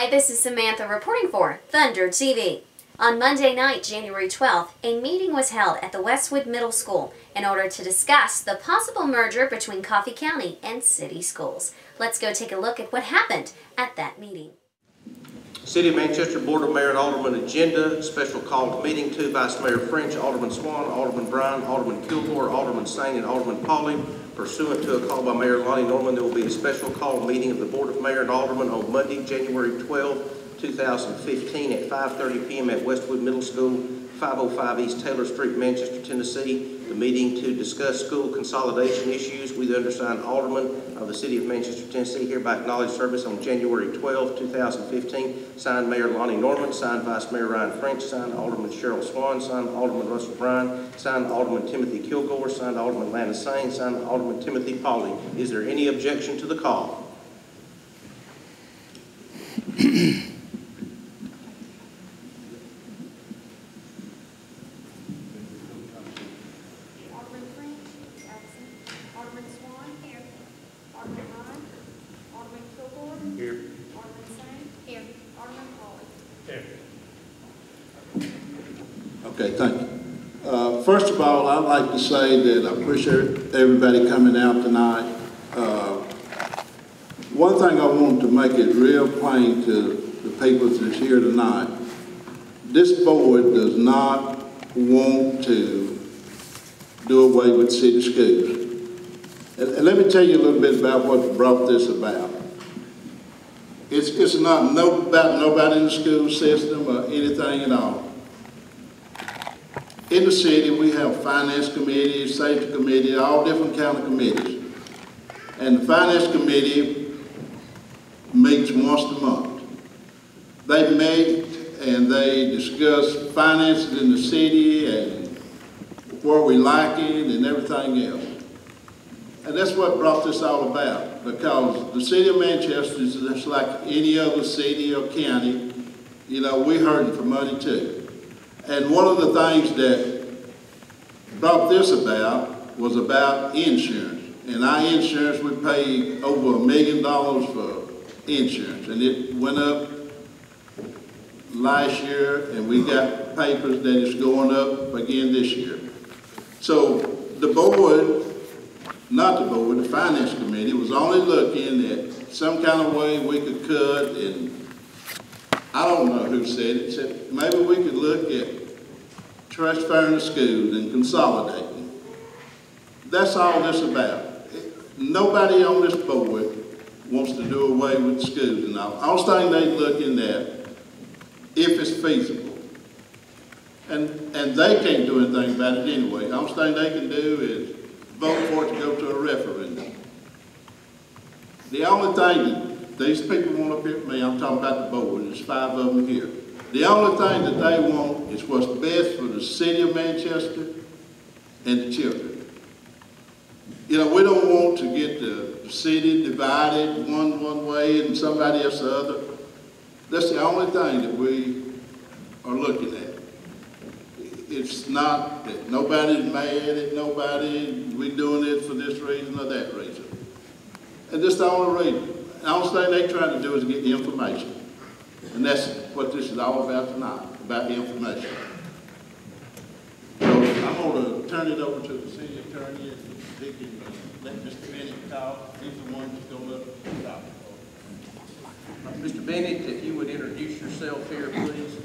Hi, this is Samantha reporting for Thunder TV. On Monday night, January 12th, a meeting was held at the Westwood Middle School in order to discuss the possible merger between Coffee County and city schools. Let's go take a look at what happened at that meeting. City of Manchester Board of Mayor and Alderman agenda, special called meeting to Vice Mayor French, Alderman Swan, Alderman Bryan, Alderman Kilgore, Alderman Sane, and Alderman Pauly. Pursuant to a call by Mayor Lonnie Norman, there will be a special call meeting of the Board of Mayor and Alderman on Monday, January 12, 2015 at 5:30 p.m. at Westwood Middle School, 505 East Taylor Street, Manchester, Tennessee. The meeting to discuss school consolidation issues with the undersigned Alderman of the City of Manchester, Tennessee hereby acknowledge service on January 12, 2015. Signed Mayor Lonnie Norman, signed Vice Mayor Ryan French, signed Alderman Cheryl Swan, signed Alderman Russell Bryan, signed Alderman Timothy Kilgore, signed Alderman Lana Sane, signed Alderman Timothy Pauly. Is there any objection to the call? Okay, thank you. First of all, I'd like to say that I appreciate everybody coming out tonight. One thing I want to make it real plain to the people that's here tonight, this board does not want to do away with city schools. And let me tell you a little bit about what brought this about. It's not about nobody in the school system or anything at all. In the city, we have finance committee, safety committee, all different kind of committees. And the finance committee meets once a month. They meet and they discuss finances in the city and where we like it and everything else. And that's what brought this all about, because the city of Manchester is just like any other city or county. You know, we're hurting for money too. And one of the things that brought this about was about insurance. And our insurance, we pay over $1 million for insurance. And it went up last year, and we got papers that it's going up again this year. So the board, not the board, the finance committee was only looking at some kind of way we could cut, and I don't know who said it, said maybe we could look at transferring the schools and consolidating. That's all this about. Nobody on this board wants to do away with schools and all. I was thinking they're looking at if it's feasible. And they can't do anything about it anyway. The only thing they can do is vote for it to go to a referendum. The only thing that these people want up here at me, I'm talking about the board, there's 5 of them here. The only thing that they want is what's best for the city of Manchester and the children. You know, we don't want to get the city divided one way and somebody else the other. That's the only thing that we are looking at. It's not that nobody's mad at nobody, we're doing it for this reason or that reason. And that's the only reason. The only thing they're trying to do is get the information. And that's what this is all about tonight, about the information. So I'm going to turn it over to the city attorney and he can let Mr. Bennett talk. He's the one that's going to talk. Mr. Bennett, if you would introduce yourself here, please.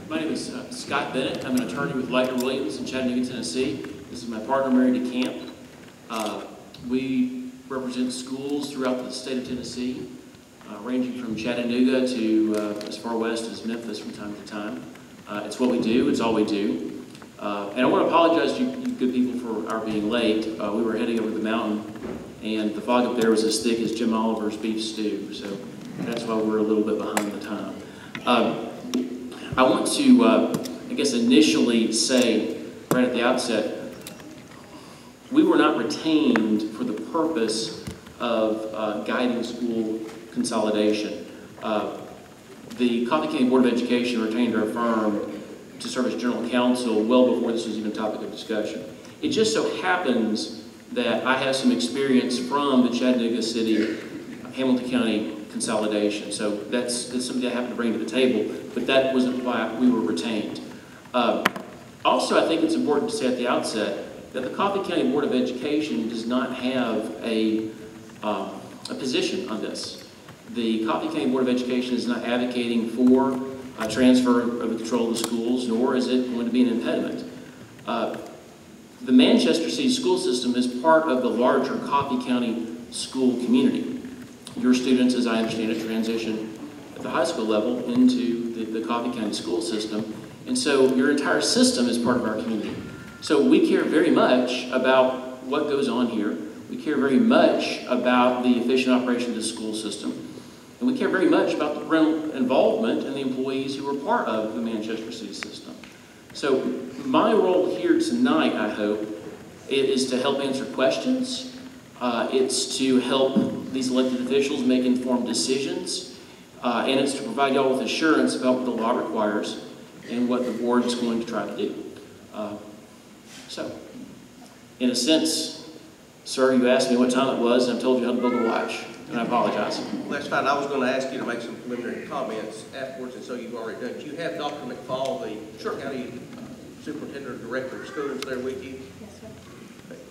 My name is Scott Bennett. I'm an attorney with Lightner Williams in Chattanooga, Tennessee. This is my partner, Mary DeCamp. We represent schools throughout the state of Tennessee, ranging from Chattanooga to as far west as Memphis from time to time. It's what we do. It's all we do. And I want to apologize to you good people for our being late. We were heading over the mountain, and the fog up there was as thick as Jim Oliver's beef stew, so that's why we're a little bit behind the time. I want to, I guess, initially say right at the outset, we were not retained for the purpose of guiding school consolidation. The Coffee County Board of Education retained our firm to serve as general counsel well before this was even a topic of discussion. It just so happens that I have some experience from the Chattanooga City Hamilton County consolidation. So that's something I happened to bring to the table, but that wasn't why we were retained. Also, I think it's important to say at the outset that the Coffee County Board of Education does not have a position on this. The Coffee County Board of Education is not advocating for a transfer of the control of the schools, nor is it going to be an impediment. The Manchester City school system is part of the larger Coffee County school community. Your students, as I understand it, transition at the high school level into the Coffee County school system, and so your entire system is part of our community. So we care very much about what goes on here. We care very much about the efficient operation of the school system, and we care very much about the parental involvement and the employees who are part of the Manchester City system. So my role here tonight, I hope, is to help answer questions. It's to help these elected officials make informed decisions, and it's to provide y'all with assurance about what the law requires and what the board is going to try to do. So, in a sense, sir, you asked me what time it was, and I told you how to build a watch, and I apologize. Well, that's fine. I was going to ask you to make some preliminary comments afterwards, and so you've already done it. Do you have Dr. McFall, the county superintendent or director of schools, there with you? Yes, sir.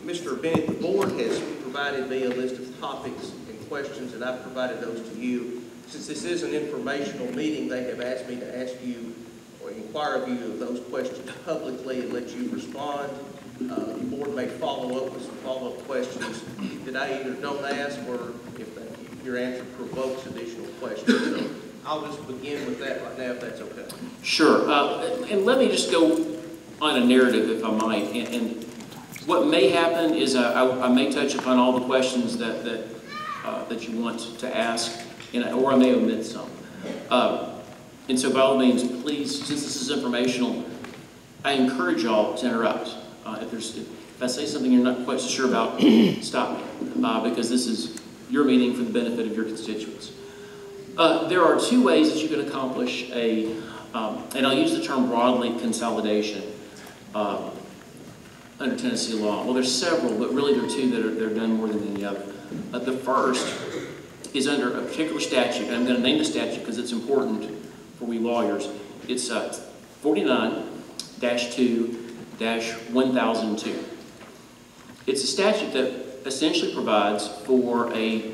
Mr. Bennett, the board has provided me a list of topics and questions, and I've provided those to you. Since this is an informational meeting, they have asked me to ask you or inquire of you of those questions publicly and let you respond. The board may follow up with some follow-up questions that I either don't ask or if your answer provokes additional questions. So I'll just begin with that right now, if that's okay. Sure. And let me just go on a narrative, if I might. And what may happen is I may touch upon all the questions that you want to ask, or I may omit some. And so by all means, please, since this is informational, I encourage y'all to interrupt. If I say something you're not quite so sure about, stop me, because this is your meeting for the benefit of your constituents. There are two ways that you can accomplish and I'll use the term broadly, consolidation under Tennessee law. Well, there's several, but really there are two that are done more than any other. The first is under a particular statute, and I'm going to name the statute because it's important for we lawyers. It's 49-2-1002. It's a statute that essentially provides for a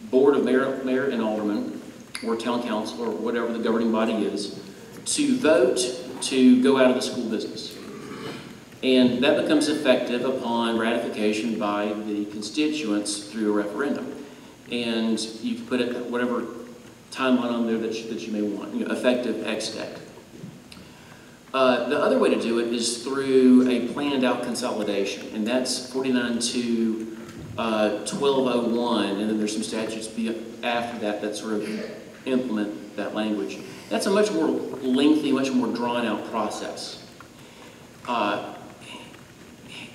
board of mayor and aldermen, or town council, or whatever the governing body is, to vote to go out of the school business. And that becomes effective upon ratification by the constituents through a referendum. And you can put it whatever timeline on there that you may want, effective X date. The other way to do it is through a planned out consolidation, and that's 49-1201, and then there's some statutes after that sort of implement that language. That's a much more lengthy, much more drawn out process.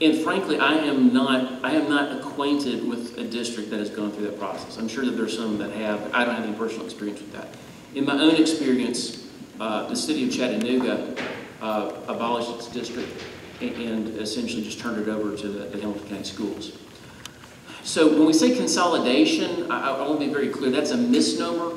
And frankly, I am not acquainted with a district that has gone through that process. I'm sure that there's some that have, but I don't have any personal experience with that. In my own experience, the city of Chattanooga abolished its district and essentially just turned it over to the Hamilton County schools. So when we say consolidation, I want to be very clear, that's a misnomer.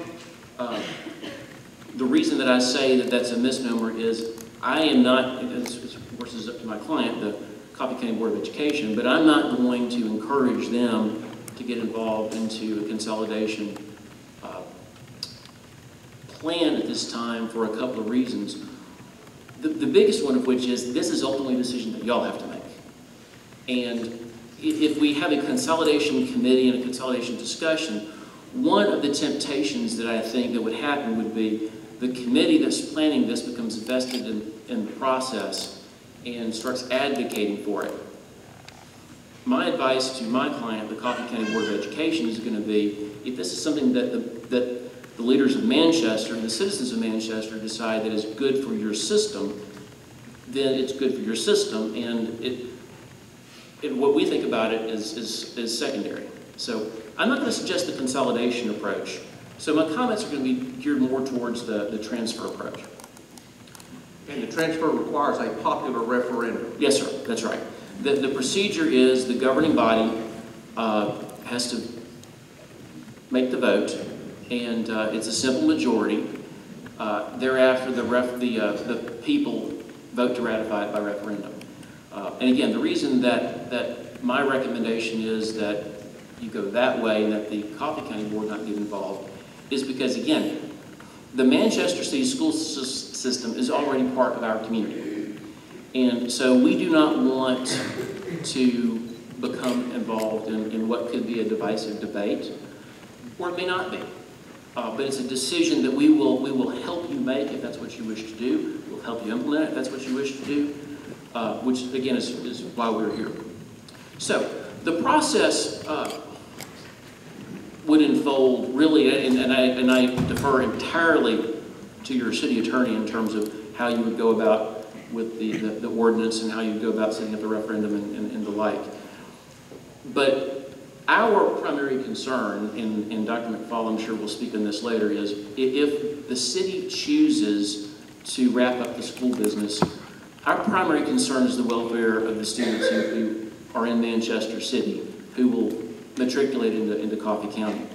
The reason that I say that that's a misnomer is I am not, of course it's up to my client, the Coffee County Board of Education, but I'm not going to encourage them to get involved into a consolidation plan at this time for a couple of reasons. The biggest one of which is this is ultimately a decision that y'all have to make. And if we have a consolidation committee and a consolidation discussion, one of the temptations that I think that would happen would be the committee that's planning this becomes vested in the process and starts advocating for it. My advice to my client, the Coffee County Board of Education, is going to be, if this is something that the leaders of Manchester and the citizens of Manchester decide that is good for your system, then it's good for your system, and what we think about it is secondary. So I'm not going to suggest the consolidation approach. So my comments are going to be geared more towards the transfer approach. And the transfer requires a popular referendum. Yes, sir. That's right. The procedure is the governing body has to make the vote, and it's a simple majority. Thereafter, the people vote to ratify it by referendum. And again, the reason that my recommendation is that you go that way and that the Coffee County Board not get involved is because, again, the Manchester City school system is already part of our community. And so we do not want to become involved in what could be a divisive debate, or it may not be. But it's a decision that we will help you make if that's what you wish to do. We'll help you implement it if that's what you wish to do, which again is why we're here. So the process would unfold really, and I defer entirely to your city attorney in terms of how you would go about with the ordinance and how you would go about setting up the referendum and the like. But our primary concern, and Dr. McFall, I'm sure will speak on this later, is if the city chooses to wrap up the school business, our primary concern is the welfare of the students who are in Manchester City, who will matriculate into Coffee County.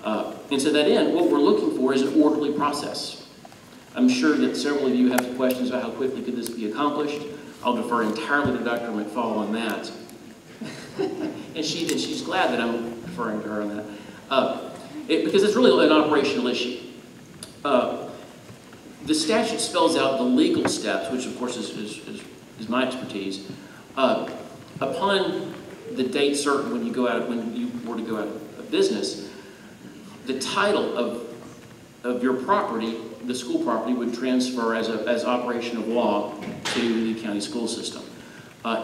And to that end, what we're looking for is an orderly process. I'm sure that several of you have questions about how quickly could this be accomplished. I'll defer entirely to Dr. McFall on that. and she's glad that I'm deferring to her on that. Because it's really an operational issue. The statute spells out the legal steps, which of course is my expertise. Upon the date certain when you were to go out of business, the title of your property, the school property, would transfer as operation of law to the county school system.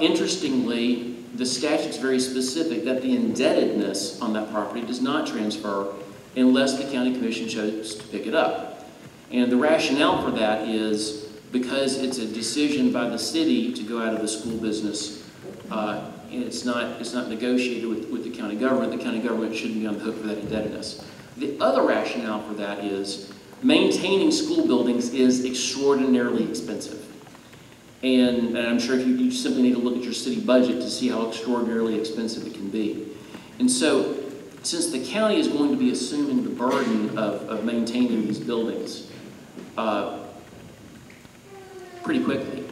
Interestingly, the statute's very specific that the indebtedness on that property does not transfer unless the county commission chose to pick it up. And the rationale for that is because it's a decision by the city to go out of the school business, and it's not negotiated with the county government. The county government shouldn't be on the hook for that indebtedness. The other rationale for that is maintaining school buildings is extraordinarily expensive. And I'm sure you simply need to look at your city budget to see how extraordinarily expensive it can be. And so, since the county is going to be assuming the burden of maintaining these buildings pretty quickly,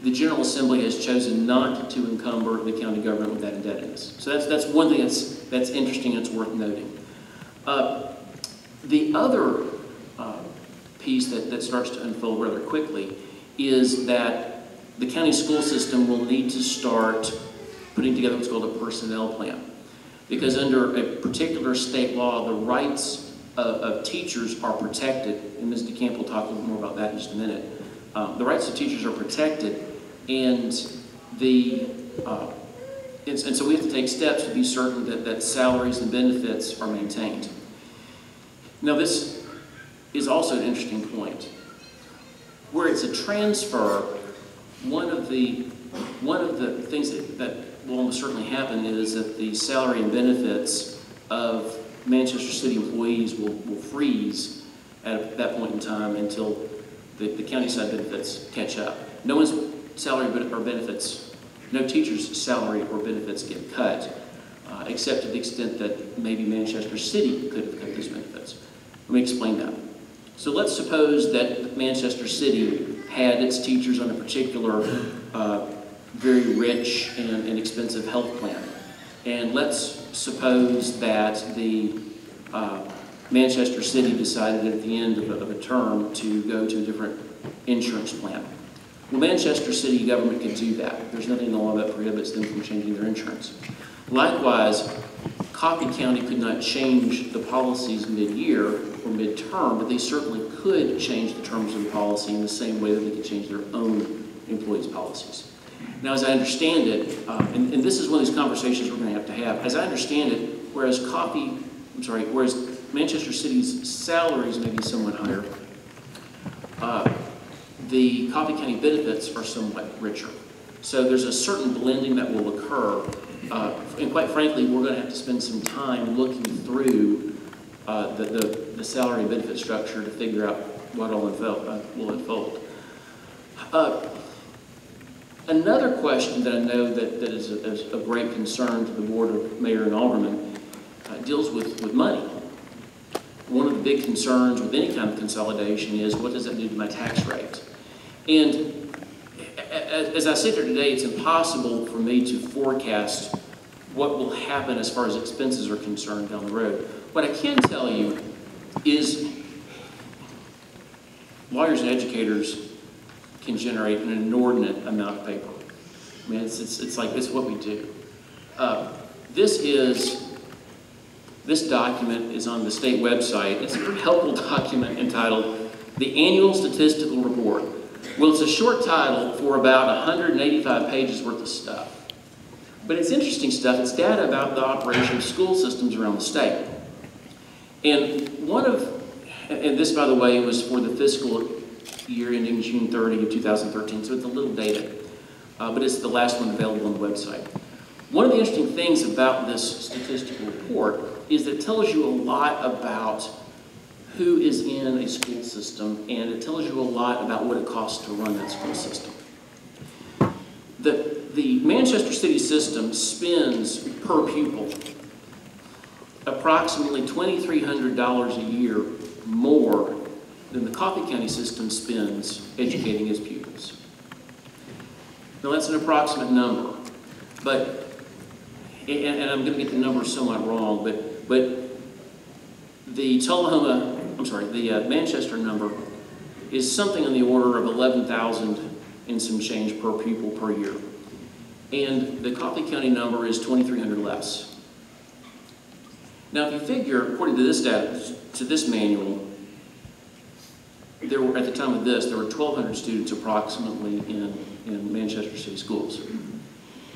the General Assembly has chosen not to encumber the county government with that indebtedness. So that's one thing that's interesting and it's worth noting. The other piece that starts to unfold rather quickly is that the county school system will need to start putting together what's called a personnel plan. Because under a particular state law, the rights of teachers are protected, and Ms. DeCamp will talk a little more about that in just a minute. The rights of teachers are protected, and so we have to take steps to be certain that salaries and benefits are maintained. Now this is also an interesting point. Where it's a transfer, one of the things that will almost certainly happen is that the salary and benefits of Manchester City employees will freeze at that point in time until the county side benefits catch up. No one's salary or benefits, no teacher's salary or benefits get cut, except to the extent that maybe Manchester City could have cut those benefits. Let me explain that. So let's suppose that Manchester City had its teachers on a particular very rich and expensive health plan. And let's suppose that the Manchester City decided at the end of a term to go to a different insurance plan. Well, Manchester City government could do that. There's nothing in the law that prohibits them from changing their insurance. Likewise, Coffee County could not change the policies mid-year or mid-term, but they certainly could change the terms of the policy in the same way that they could change their own employees' policies. Now, as I understand it, and this is one of these conversations we're going to have, as I understand it, whereas Manchester City's salaries may be somewhat higher, the Coffee County benefits are somewhat richer. So there's a certain blending that will occur, and quite frankly, we're going to have to spend some time looking through the salary and benefit structure to figure out what all will unfold. Another question that I know that is of great concern to the Board of Mayor and Aldermen deals with money. one of the big concerns with any kind of consolidation is, what does that do to my tax rate? And as I sit here today, it's impossible for me to forecast what will happen as far as expenses are concerned down the road. What I can tell you is lawyers and educators can generate an inordinate amount of paper. I mean, it's like, it's what we do. This document is on the state website. It's a very helpful document entitled The Annual Statistical Report. Well, it's a short title for about 185 pages worth of stuff. But it's interesting stuff. It's data about the operation of school systems around the state. And this, by the way, was for the fiscal year ending June 30 of 2013, so it's a little dated, but it's the last one available on the website. One of the interesting things about this statistical report is that it tells you a lot about who is in a school system, and it tells you a lot about what it costs to run that school system. The Manchester City system spends per pupil approximately $2,300 a year more than the Coffee County system spends educating its pupils. Now that's an approximate number, but, and I'm going to get the number somewhat wrong, but the Manchester number is something on the order of 11,000 and some change per pupil per year. And the Coffee County number is 2,300 less. Now if you figure, according to this data, to this manual, there were, at the time of this, there were 1,200 students approximately in Manchester City schools.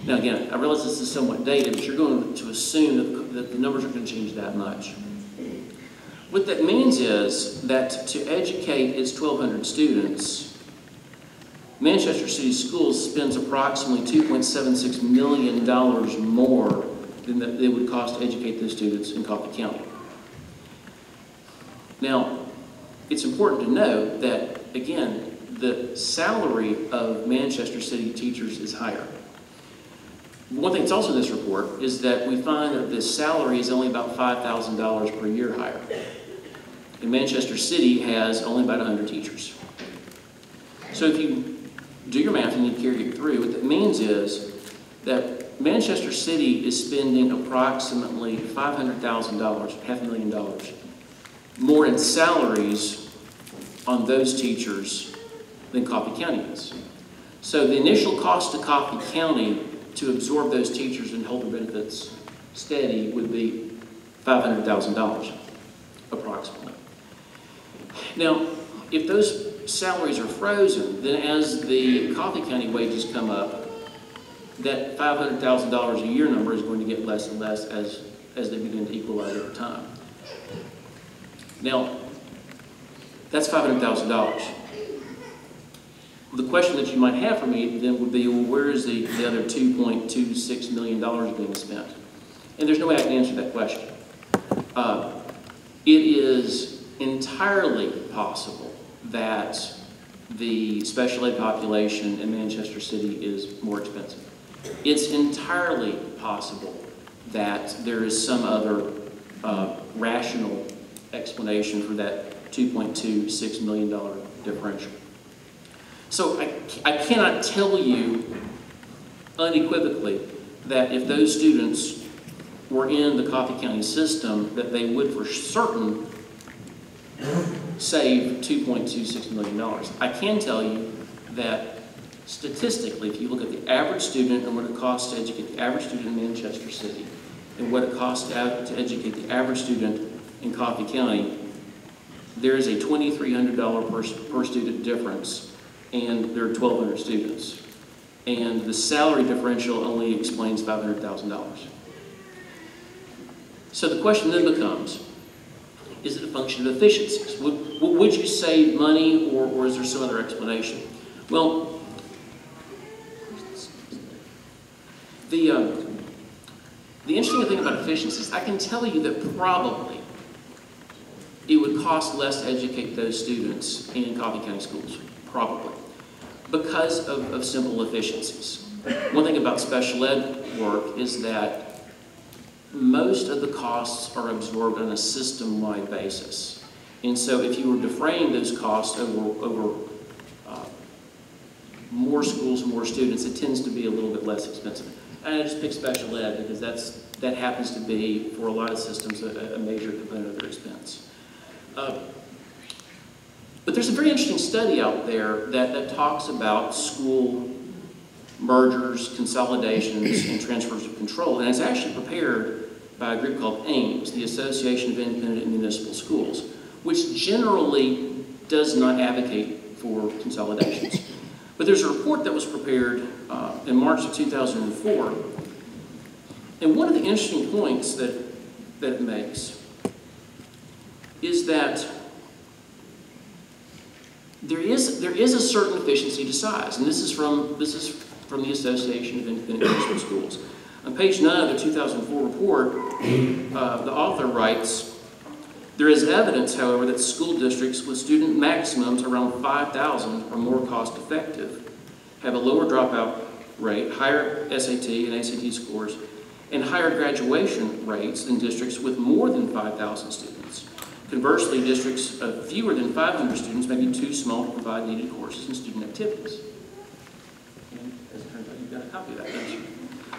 Now again, I realize this is somewhat dated, but you're going to assume that the numbers are going to change that much. What that means is that to educate its 1,200 students, Manchester City Schools spends approximately $2.76 million more than it would cost to educate those students in Coffee County. Now, it's important to note that, again, the salary of Manchester City teachers is higher. One thing that's also in this report is that we find that the salary is only about $5,000 per year higher. And Manchester City has only about 100 teachers. So if you do your math and you carry it through, what that means is that Manchester City is spending approximately $500,000, $500,000, more in salaries on those teachers than Coffee County is. So the initial cost to Coffee County to absorb those teachers and hold their benefits steady would be $500,000, approximately. Now, if those salaries are frozen, then as the Coffee County wages come up, that $500,000 a year number is going to get less and less as they begin to equalize over time. Now, that's $500,000. The question that you might have for me then would be, well, where is the other $2.26 million being spent? And there's no way I can answer that question. It is entirely possible that the special ed population in Manchester City is more expensive. It's entirely possible that there is some other rational explanation for that $2.26 million differential. So I cannot tell you unequivocally that if those students were in the Coffee County system, that they would for certain save $2.26 million. I can tell you that statistically, if you look at the average student and what it costs to educate the average student in Manchester City and what it costs to educate the average student in Coffee County, there is a $2,300 per student difference, and there are 1,200 students. And the salary differential only explains $500,000. So the question then becomes, is it a function of efficiencies? Would you save money, or is there some other explanation? Well, the interesting thing about efficiencies, I can tell you that probably it would cost less to educate those students in Coffee County schools, probably, because of simple efficiencies. One thing about special ed work is that most of the costs are absorbed on a system-wide basis. And so if you were defraying those costs over more schools, more students, it tends to be a little bit less expensive. And I just pick special ed because that happens to be, for a lot of systems, a major component of their expense. But there's a very interesting study out there that talks about school mergers, consolidations, and transfers of control. And it's actually prepared by a group called AIMS, the Association of Independent and Municipal Schools, which generally does not advocate for consolidations. But there's a report that was prepared in March of 2004. And one of the interesting points that it makes is that there is a certain efficiency to size, and this is from the Association of Independent Municipal Schools. On page 9 of the 2004 report, the author writes, "There is evidence, however, that school districts with student maximums around 5,000 are more cost effective, have a lower dropout rate, higher SAT and ACT scores, and higher graduation rates than districts with more than 5,000 students. Conversely, districts of fewer than 500 students may be too small to provide needed courses and student activities." And as it turns out, you've got a copy of that, don't you?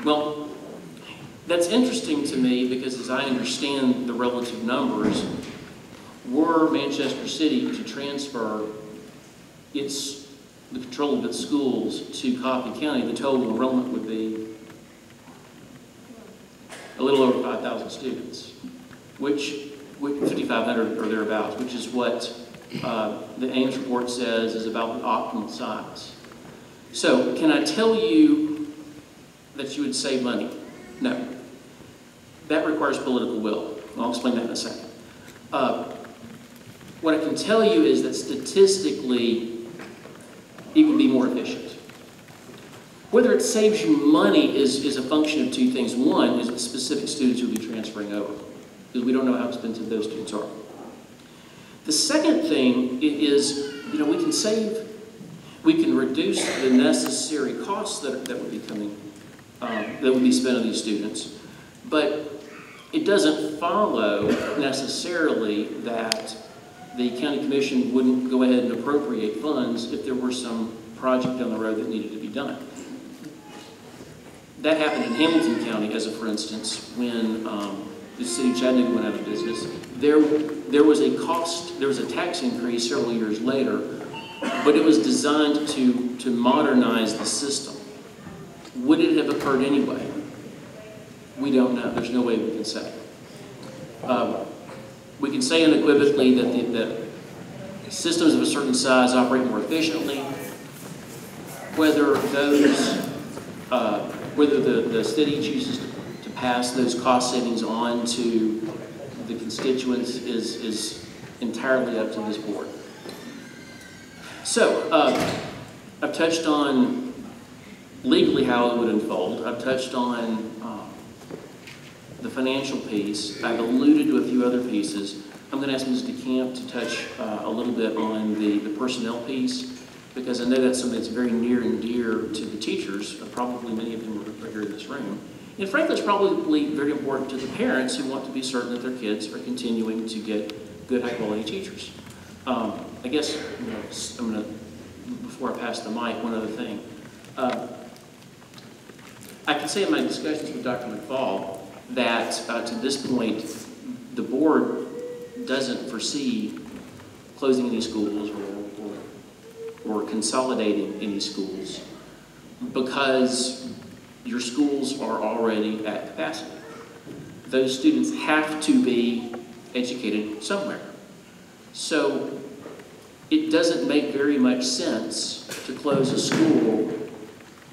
Well, that's interesting to me because as I understand the relative numbers, were Manchester City to transfer the control of its schools to Coffee County, the total enrollment would be a little over 5,000 students, which 5,500 or thereabouts, which is what the AIMS report says is about the optimal size. So, can I tell you that you would save money? No. That requires political will. I'll explain that in a second. What I can tell you is that statistically, it can be more efficient. Whether it saves you money is a function of two things. One is the specific students you'll be transferring over, because we don't know how expensive those students are. The second thing is, we can reduce the necessary costs that would be coming, that would be spent on these students, but it doesn't follow necessarily that the county commission wouldn't go ahead and appropriate funds if there were some project down the road that needed to be done. That happened in Hamilton County, as a for instance, when the city of Chattanooga went out of business. There was a tax increase several years later, but it was designed to modernize the system. Would it have occurred anyway? We don't know. There's no way we can say. We can say unequivocally that systems of a certain size operate more efficiently. Whether the city chooses to pass those cost savings on to the constituents is entirely up to this board. So, I've touched on legally how it would unfold. I've touched on the financial piece. I've alluded to a few other pieces. I'm going to ask Ms. DeCamp to touch a little bit on the personnel piece, because I know that's something that's very near and dear to the teachers. Probably many of them are here in this room. And frankly, it's probably very important to the parents who want to be certain that their kids are continuing to get good, high-quality teachers. I guess, I'm going to, before I pass the mic, one other thing. I can say in my discussions with Dr. McFall that to this point, the board doesn't foresee closing any schools or consolidating any schools because your schools are already at capacity. Those students have to be educated somewhere. So it doesn't make very much sense to close a school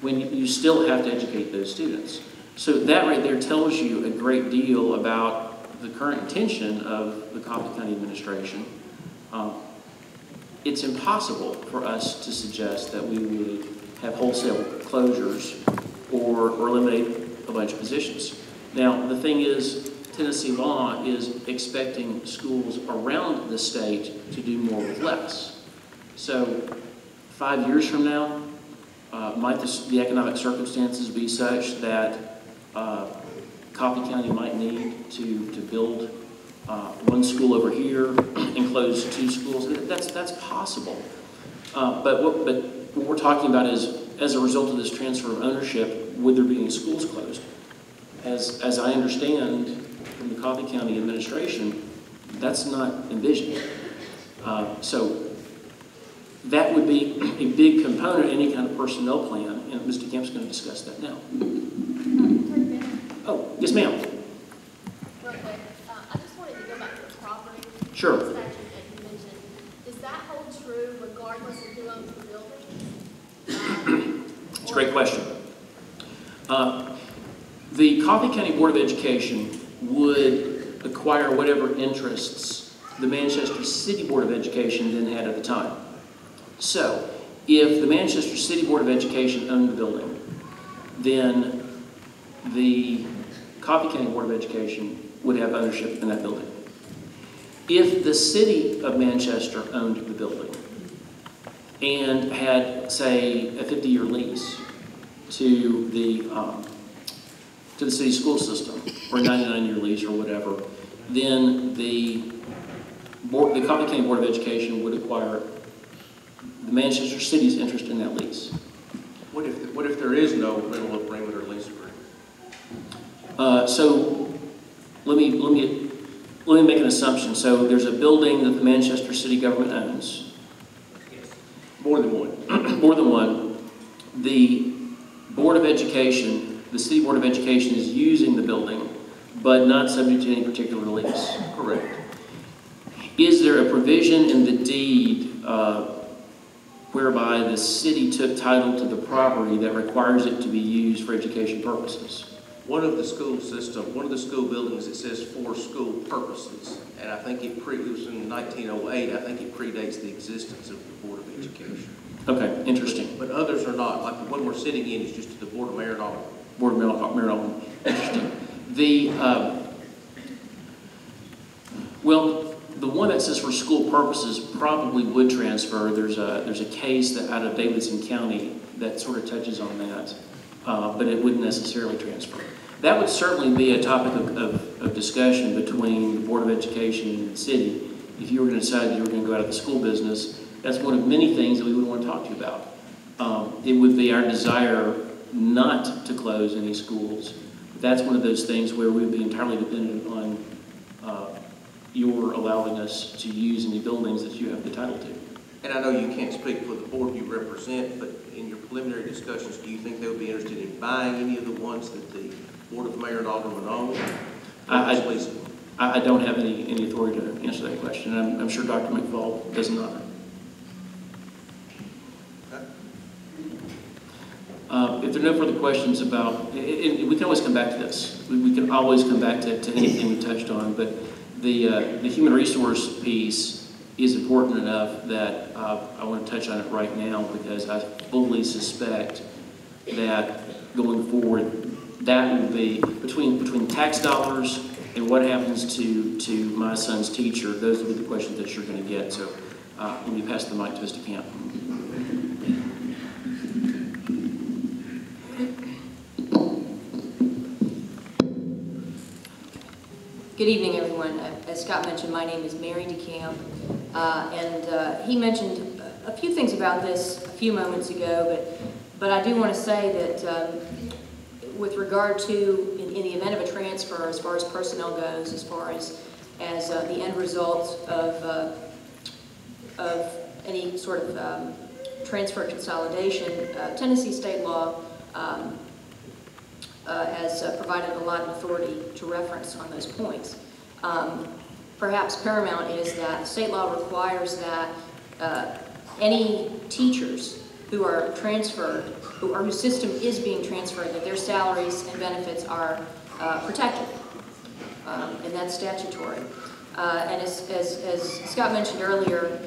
when you still have to educate those students. So that right there tells you a great deal about the current intention of the Coffee County administration. It's impossible for us to suggest that we would have wholesale closures or eliminate a bunch of positions. Now, the thing is, Tennessee law is expecting schools around the state to do more with less. So 5 years from now, might the economic circumstances be such that Coffee County might need to build one school over here and close 2 schools. That's possible. But what we're talking about is, as a result of this transfer of ownership, would there be any schools closed? As I understand from the Coffee County administration, that's not envisioned. So that would be a big component of any kind of personnel plan, and Mr. Camp's going to discuss that now. Oh, yes, ma'am. Real quick, I just wanted to go back to the property. Sure. Statute that you mentioned. Does that hold true regardless of who owns the building? It's a great question. The Coffee County Board of Education would acquire whatever interests the Manchester City Board of Education then had at the time. So, if the Manchester City Board of Education owned the building, then the Coffee County Board of Education would have ownership in that building. If the City of Manchester owned the building and had, say, a 50-year lease to the city school system, or a 99-year lease or whatever, then the Coffee County Board of Education would acquire the Manchester City's interest in that lease. What if there is no rental agreement or lease agreement? So let me make an assumption. So there's a building that the Manchester City government owns. Yes. More than one. More than one. The Board of Education, the City Board of Education is using the building, but not subject to any particular lease. Correct. Is there a provision in the deed whereby the city took title to the property that requires it to be used for education purposes? One of the school buildings, it says for school purposes, and I think it was in 1908. I think it predates the existence of the Board of Education. Okay, interesting. But others are not. Like the one we're sitting in is just the Board of Mayor and Alderman. Board of Mayor and Alderman. Interesting. The one that says for school purposes probably would transfer. There's a case that out of Davidson County that sort of touches on that, but it wouldn't necessarily transfer. That would certainly be a topic of discussion between the Board of Education and the city. If you were going to decide you were going to go out of the school business, that's one of many things that we would want to talk to you about. It would be our desire not to close any schools. That's one of those things where we would be entirely dependent on your allowing us to use any buildings that you have the title to. And I know you can't speak for the board you represent, but in your preliminary discussions, do you think they would be interested in buying any of the ones that the Board of Mayor and Alderman own? I don't have any authority to answer that question. I'm sure Dr. McFall does not. If there are no further questions about, we can always come back to this. We can always come back to anything we touched on, but the human resource piece is important enough that I want to touch on it right now, because I fully suspect that going forward, that will be between tax dollars and what happens to my son's teacher. Those will be the questions that you're going to get. So let me pass the mic to Mr. Camp. Good evening, everyone. As Scott mentioned, my name is Mary DeCamp, and he mentioned a few things about this a few moments ago, but I do want to say that with regard to, in the event of a transfer, as far as personnel goes, as far as the end result of any sort of transfer consolidation, Tennessee state law has provided a lot of authority to reference on those points. Perhaps paramount is that state law requires that any teachers who are transferred, whose system is being transferred, that their salaries and benefits are protected, and that's statutory. And as Scott mentioned earlier,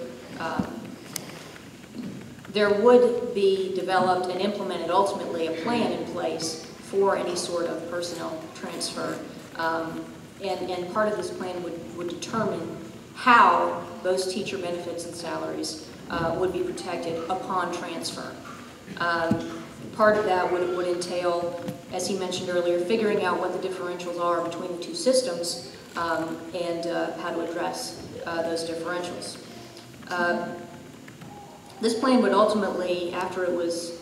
there would be developed and implemented ultimately a plan in place for any sort of personnel transfer. And part of this plan would determine how those teacher benefits and salaries would be protected upon transfer. part of that would entail, as he mentioned earlier, figuring out what the differentials are between the two systems and how to address those differentials. This plan would ultimately, after it was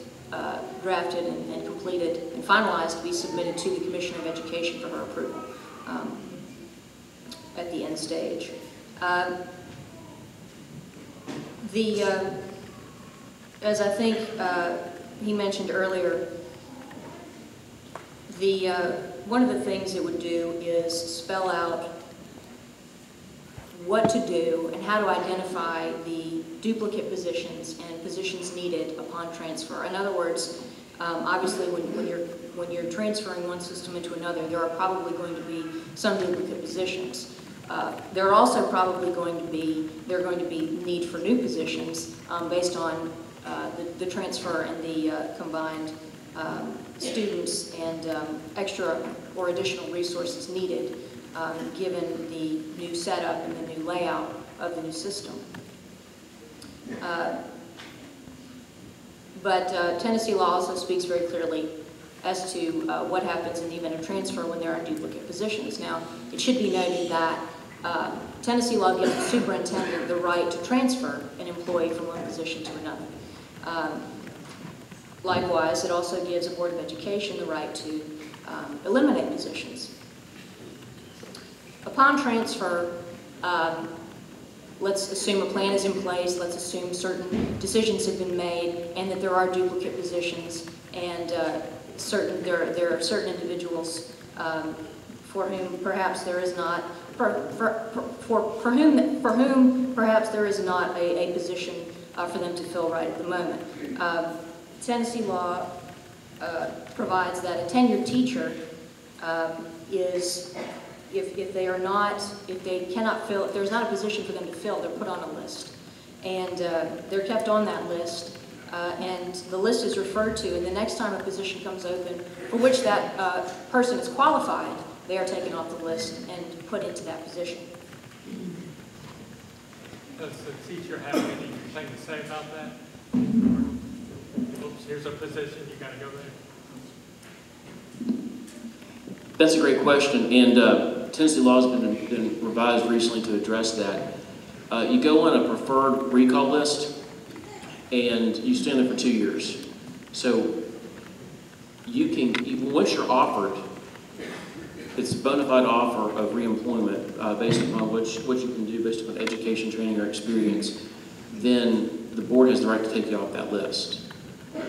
drafted and completed and finalized, be submitted to the Commission of Education for her approval at the end stage. As I think he mentioned earlier, one of the things it would do is spell out what to do and how to identify the duplicate positions and positions needed upon transfer. In other words, obviously when you're transferring one system into another, there are probably going to be some duplicate positions. There are also probably going to be need for new positions based on the transfer and the combined students and extra or additional resources needed given the new setup and the new layout of the new system. But Tennessee law also speaks very clearly as to what happens in the event of transfer when there are duplicate positions. Now, it should be noted that Tennessee law gives the superintendent the right to transfer an employee from one position to another. Likewise, it also gives the Board of Education the right to eliminate positions. Upon transfer, let's assume a plan is in place, let's assume certain decisions have been made and that there are duplicate positions and there are certain individuals for whom perhaps there is not for whom perhaps there is not a position for them to fill right at the moment. Tennessee law provides that a tenured teacher is, if they cannot fill, if there's not a position for them to fill, they're put on a list. And they're kept on that list, and the list is referred to, and the next time a position comes open for which that person is qualified, they are taken off the list and put into that position. Does the teacher have anything to say about that? Oops, here's a position, you got to go there. That's a great question, and Tennessee law has been revised recently to address that. You go on a preferred recall list, and you stay there for 2 years. So you can, once you're offered, it's a bona fide offer of reemployment based upon what you can do based upon education, training, or experience, then the board has the right to take you off that list.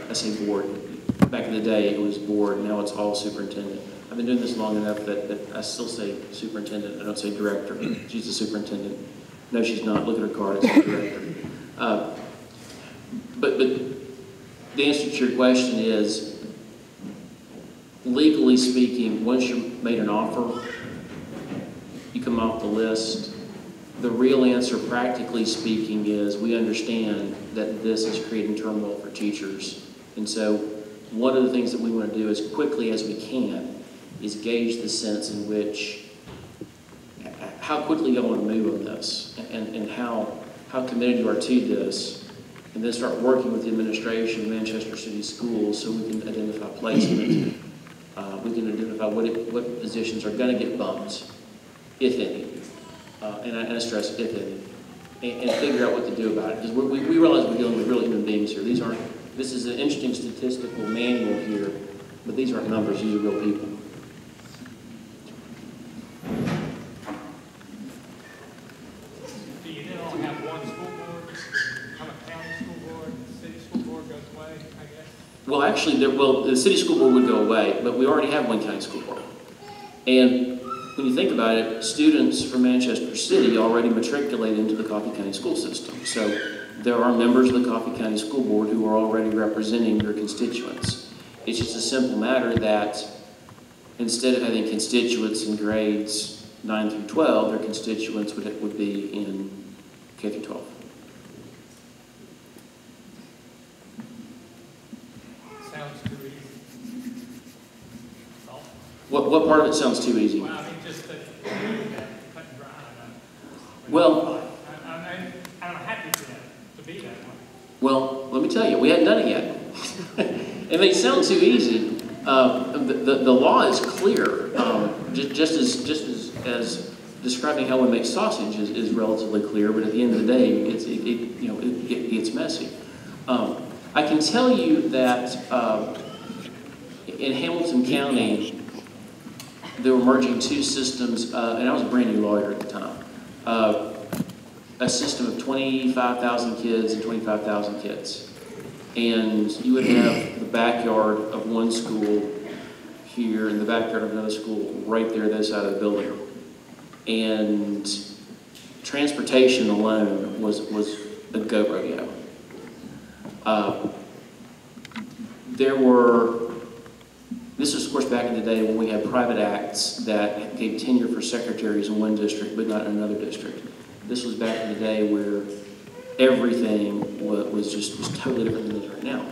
I say board. Back in the day, it was board. Now it's all superintendent. I've been doing this long enough that I still say superintendent. I don't say director. She's the superintendent. No, she's not. Look at her card. It says director. But the answer to your question is, legally speaking, once you're made an offer, you come off the list. The real answer, practically speaking, is we understand that this is creating turmoil for teachers. And so one of the things that we want to do as quickly as we can is gauge the sense in which, how quickly you want to move on this and how committed you are to this, and then start working with the administration of Manchester City Schools so we can identify placement. We can identify what positions are going to get bumped, if any, and I stress if any, and figure out what to do about it. Because we realize we're dealing with real human beings here. This is an interesting statistical manual here, but these aren't numbers, these are real people. Do you then only have one school board? Kind of county school board, the city school board goes away, I guess? Well, actually, the city school board would go away, but we already have one county school board. And when you think about it, students from Manchester City already matriculate into the Coffee County school system. So there are members of the Coffee County School Board who are already representing their constituents. It's just a simple matter that instead of having constituents in grades 9 through 12, their constituents would be in K through 12. Sounds too easy. Oh. What part of it sounds too easy? Well, I mean, just to do that, cut and dry. Well, I'm happy for that, to be that way. well, let me tell you, we hadn't done it yet. It may sound too easy. The law is clear. Just as describing how one makes sausage is relatively clear, but at the end of the day, it gets messy. I can tell you that in Hamilton County, they were merging two systems, and I was a brand new lawyer at the time. A system of 25,000 kids and 25,000 kids. And you would have the backyard of one school here and the backyard of another school right there, that side of the building. And transportation alone was a goat rodeo. This was of course back in the day when we had private acts that gave tenure for secretaries in one district but not in another district. This was back in the day where everything was totally different than it is right now.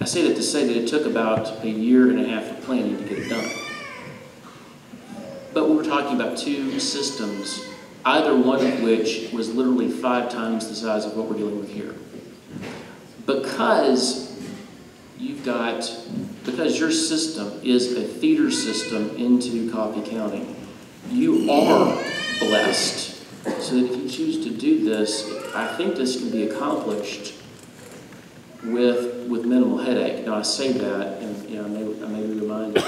I say that to say that it took about a year and a half of planning to get it done. But we were talking about two systems, either one of which was literally 5 times the size of what we're dealing with here. Because your system is a feeder system into Coffee County, you are blessed. So that if you choose to do this, I think this can be accomplished with minimal headache. Now I say that, and I may be reminded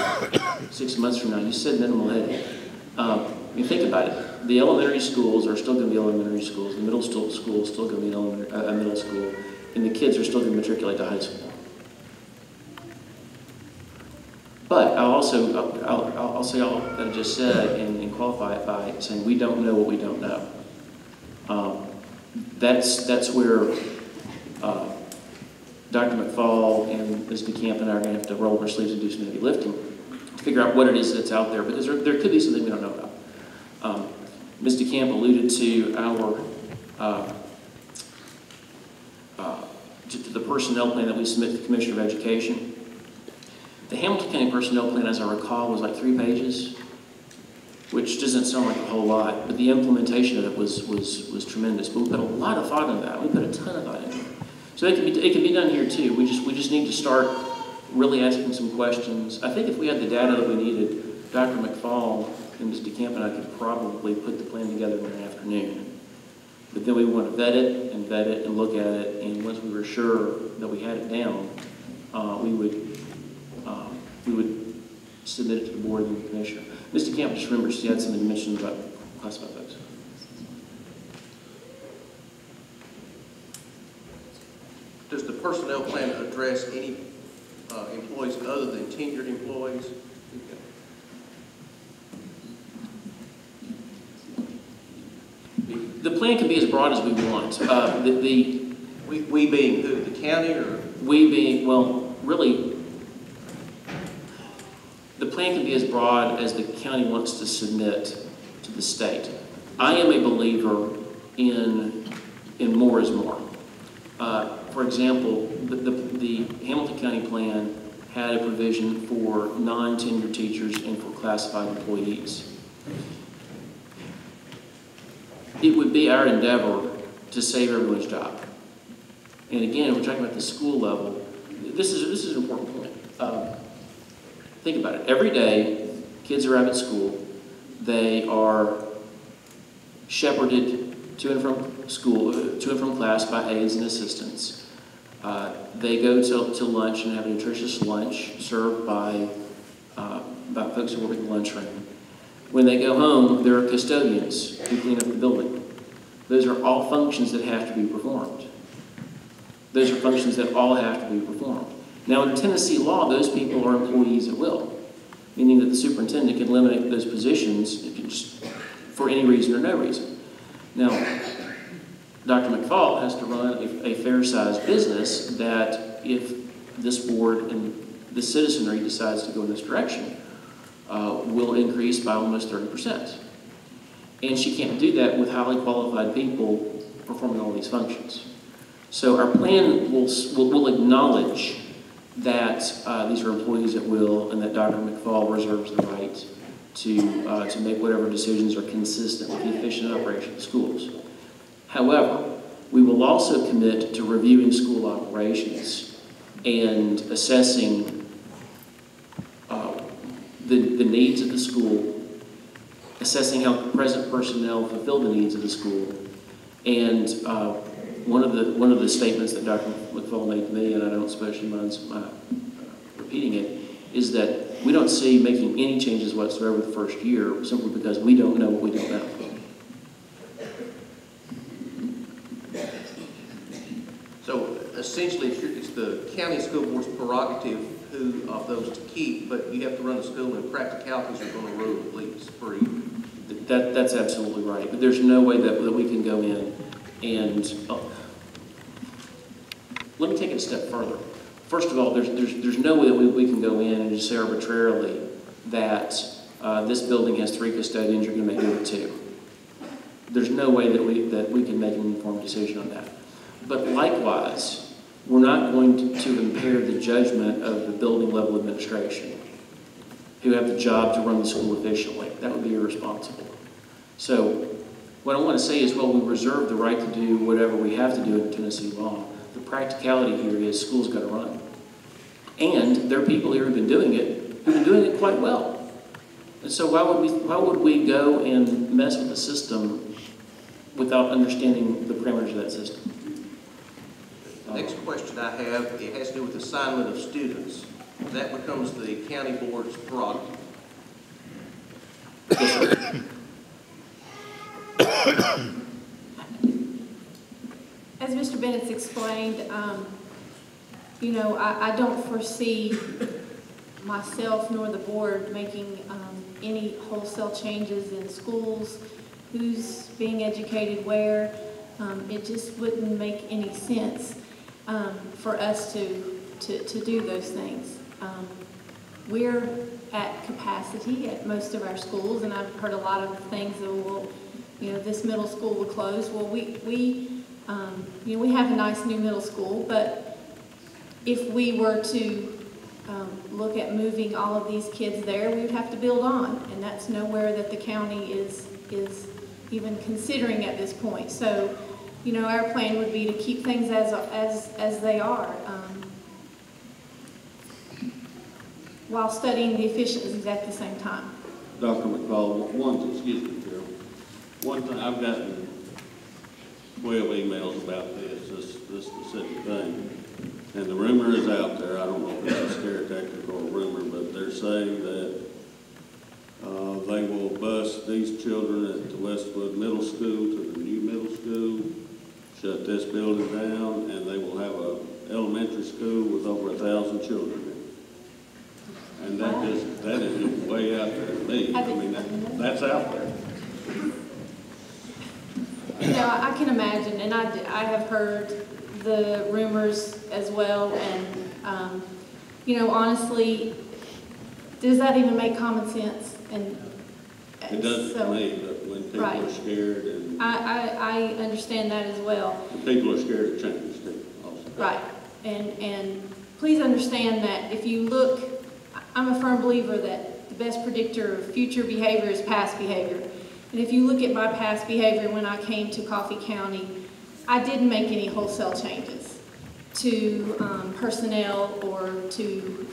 6 months from now, you said minimal headache. Think about it. The elementary schools are still going to be elementary schools. The middle school is still going to be a middle school, and the kids are still going to matriculate to high school. But I'll say all that I just said and qualify it by saying we don't know what we don't know. That's where Dr. McFall and Ms. DeCamp and I are going to have to roll our sleeves and do some heavy lifting to figure out what it is that's out there, because there could be something we don't know about. Ms. DeCamp alluded to to the personnel plan that we submit to the Commissioner of Education. The Hamilton County Personnel Plan, as I recall, was like 3 pages, which doesn't sound like a whole lot, but the implementation of it was tremendous. But we put a lot of thought into that. We put a ton of thought into it. So it can be done here too. We just need to start really asking some questions. I think if we had the data that we needed, Dr. McFall and Ms. DeCamp and I could probably put the plan together in an afternoon. But then we want to vet it and look at it, and once we were sure that we had it down, we would submit it to the board and the commissioner. Ms. DeCamp just remembered she had something to mention about classified folks. Does the personnel plan address any employees other than tenured employees? The plan can be as broad as we want. We being who? The county, or? We being, well, really, the plan can be as broad as the county wants to submit to the state. I am a believer in more is more. For example, the Hamilton County plan had a provision for non-tenured teachers and for classified employees. It would be our endeavor to save everyone's job. And again, we're talking about the school level. This is an important point. Think about it. Every day, kids arrive at school. They are shepherded to and from school, to and from class by aides and assistants. They go to lunch and have a nutritious lunch served by folks who work in the lunchroom. When they go home, there are custodians who clean up the building. Those are all functions that have to be performed. Those are functions that all have to be performed. Now, under Tennessee law, those people are employees at will, meaning that the superintendent can eliminate those positions for any reason or no reason. Now, Dr. McFall has to run a fair-sized business that if this board and the citizenry decides to go in this direction, will increase by almost 30%. And she can't do that with highly qualified people performing all these functions. So our plan will acknowledge that these are employees at will, and that Dr. McFall reserves the right to make whatever decisions are consistent with the efficient operation of the schools. However, We will also commit to reviewing school operations and assessing the needs of the school, assessing how present personnel fulfill the needs of the school. And one of the statements that Dr. McFall made to me, and I don't especially mind repeating it, is that we don't see making any changes whatsoever the first year simply because we don't know what we don't know. So essentially, it's the county school board's prerogative who of those to keep, but you have to run the school and practicalities are going to rule at least for you. That's absolutely right. But there's no way that we can go in and let me take it a step further. First of all, there's no way that we can go in and just say arbitrarily that this building has 3 custodians, you're going to make it 2. There's no way that we can make an informed decision on that. But likewise, we're not going to impair the judgment of the building level administration who have the job to run the school efficiently. That would be irresponsible. So what I want to say is, while we reserve the right to do whatever we have to do in Tennessee law, the practicality here is school's got to run. And there are people here who've been doing it quite well. And so why would we go and mess with the system without understanding the parameters of that system? The next question I have, it has to do with assignment of students. That becomes the county board's prerogative. As Mr. Bennett's explained, you know, I don't foresee myself nor the board making any wholesale changes in schools, who's being educated where. It just wouldn't make any sense for us to do those things. We're at capacity at most of our schools, and I've heard a lot of things that will, you know, this middle school will close. Well, you know, we have a nice new middle school, but if we were to look at moving all of these kids there, we would have to build on, and that's nowhere that the county is even considering at this point. So, you know, our plan would be to keep things as they are, while studying the efficiencies at the same time. Dr. McFall, excuse me, Carol. One thing, I've gotten 12 emails about this specific thing. And the rumor is out there, I don't know if it's a scare tactic or a rumor, but they're saying that they will bus these children at the Westwood Middle School to the new middle school, shut this building down, and they will have an elementary school with over 1,000 children in it. And that is just way out there to me. I mean, that's out there. You know, I can imagine, and I have heard the rumors as well, and you know, honestly, does that even make common sense? And it doesn't to me, but when people are scared, and I understand that as well. People are scared of change too, also. Right, and please understand that if you look, I'm a firm believer that the best predictor of future behavior is past behavior. And if you look at my past behavior when I came to Coffee County, I didn't make any wholesale changes to personnel or to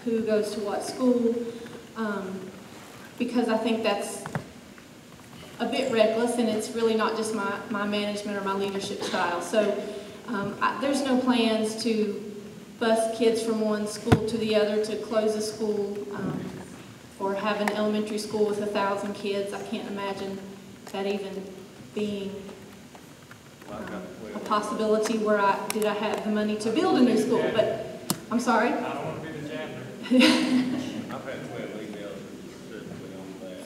who goes to what school, because I think that's a bit reckless, and it's really not just my management or my leadership style. So there's no plans to bus kids from one school to the other, to close a school, or have an elementary school with 1,000 kids. I can't imagine that even being a possibility where I have the money to build a new school. But I'm sorry. I don't want to be the janitor. I've had 12 emails specifically on that.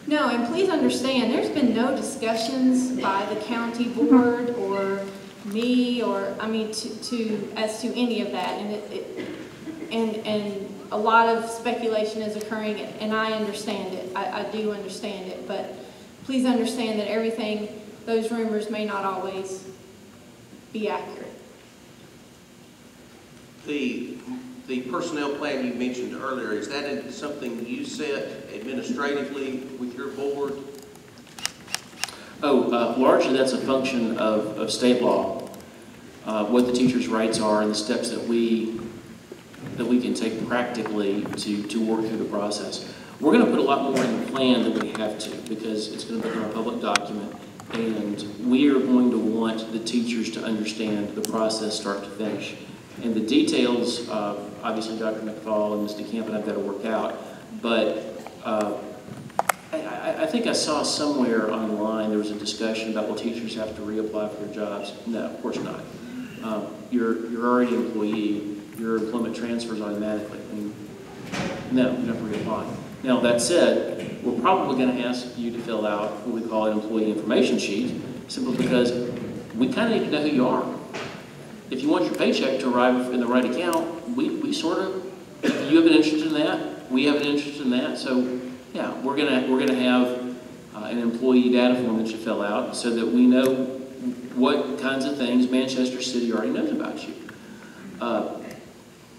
No, and please understand, there's been no discussions by the county board or me, or I mean, as to any of that, and a lot of speculation is occurring, and I understand it. I do understand it, but please understand that everything, those rumors may not always be accurate. The personnel plan you mentioned earlier, is that something you set administratively with your board? Largely that's a function of state law, what the teacher's rights are and the steps that we can take practically to work through the process. We're going to put a lot more in the plan than we have to because it's going to become a public document, and we are going to want the teachers to understand the process start to finish. And the details, obviously Dr. McFall and Mr. Camp and I've got to work out, but I think I saw somewhere online there was a discussion about will teachers have to reapply for their jobs. No, of course not. You're already an employee. Your employment transfers automatically. I mean, no, you don't have to reapply. Now that said, we're probably going to ask you to fill out what we call an employee information sheet, simply because we kind of need to know who you are. If you want your paycheck to arrive in the right account, we sort of, you have an interest in that, we have an interest in that, so yeah, we're gonna have an employee data form that you fill out so that we know what kinds of things Manchester City already knows about you.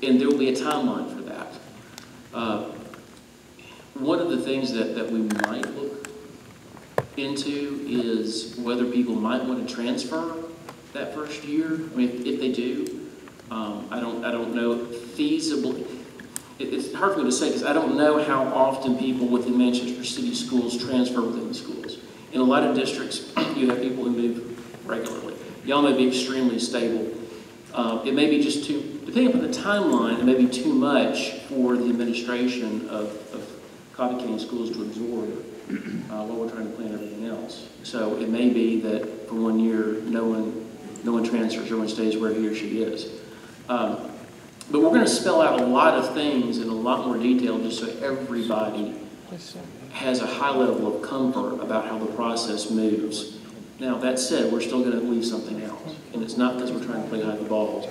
And there will be a timeline for that. One of the things that we might look into is whether people might want to transfer that first year. I mean, if they do, I don't know feasibly. It's hard for me to say because I don't know how often people within Manchester City schools transfer within the schools. In a lot of districts, you have people who move regularly. Y'all may be extremely stable. It may be just too, depending upon the timeline, it may be too much for the administration of Coffee County schools to absorb while we're trying to plan everything else. So it may be that for 1 year, no one transfers, everyone stays where he or she is. But we're going to spell out a lot of things in a lot more detail just so everybody has a high level of comfort about how the process moves. Now, that said, we're still going to leave something out. And it's not because we're trying to play hide the balls.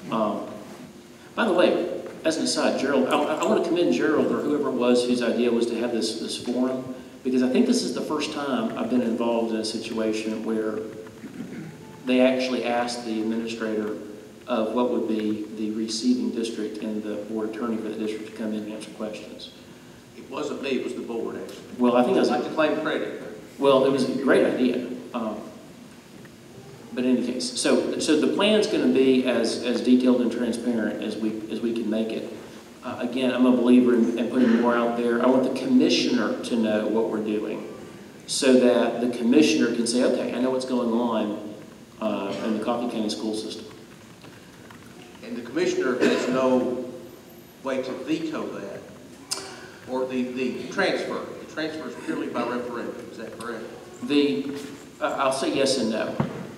By the way, as an aside, Gerald, I want to commend Gerald or whoever it was whose idea was to have this forum, because I think this is the first time I've been involved in a situation where they actually asked the administrator of what would be the receiving district and the board attorney for the district to come in and answer questions. It wasn't me, it was the board, actually. Well, I think I'd like to claim credit. Well, it was a great idea. But in any case, so the plan's going to be as detailed and transparent as we can make it. Again, I'm a believer in putting more out there. I want the commissioner to know what we're doing so that the commissioner can say, okay, I know what's going on in the Coffee County school system. And the commissioner has no way to veto that, or the transfer. The transfer is purely by referendum. Is that correct? I'll say yes and no.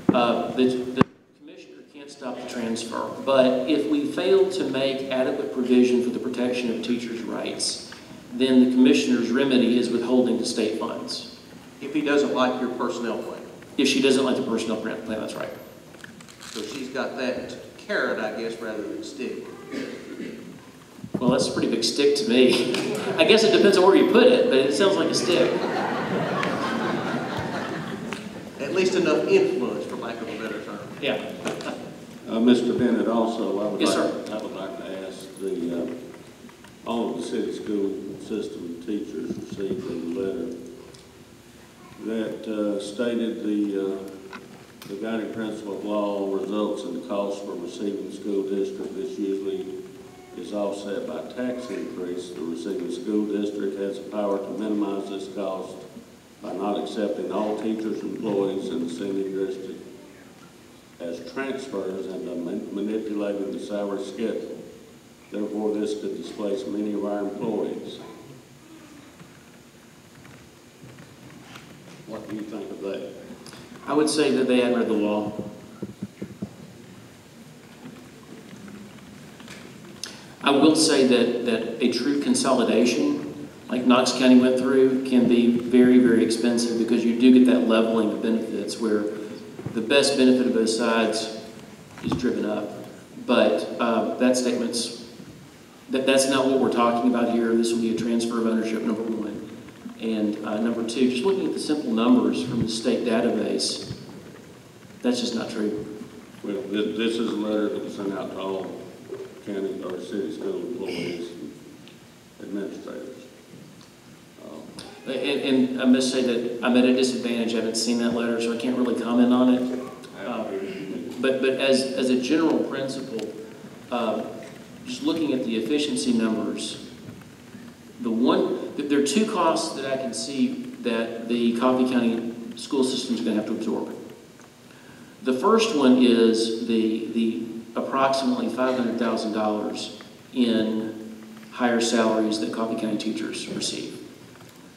The commissioner can't stop the transfer, but if we fail to make adequate provision for the protection of teachers' rights, then the commissioner's remedy is withholding the state funds. If he doesn't like your personnel plan. If she doesn't like the personnel plan, that's right. So she's got that carrot, I guess, rather than stick. Well, that's a pretty big stick to me. I guess it depends on where you put it, but it sounds like a stick. At least enough influence, for lack of a better term. Yeah. Mr. Bennett, also, I would Yes, like to ask all of the city school system teachers received a letter that stated the guiding principle of law results in the cost for receiving school district. This usually is offset by tax increase. The receiving school district has the power to minimize this cost by not accepting all teachers' employees in the city district as transfers and manipulating the salary schedule. Therefore, this could displace many of our employees. What do you think of that? I would say that they hadn't read the law. I will say that a true consolidation, like Knox County went through, can be very, very expensive because you do get that leveling of benefits where the best benefit of both sides is driven up. But that statement's, that's not what we're talking about here. This will be a transfer of ownership, number one. And number two, just looking at the simple numbers from the state database, that's just not true. Well, this is a letter that was sent out to all county or city school employees and administrators. And I must say that I'm at a disadvantage. I haven't seen that letter, so I can't really comment on it. But as a general principle, just looking at the efficiency numbers, there are two costs that I can see that the Coffee County school system is going to have to absorb. The first one is the approximately $500,000 in higher salaries that Coffee County teachers receive.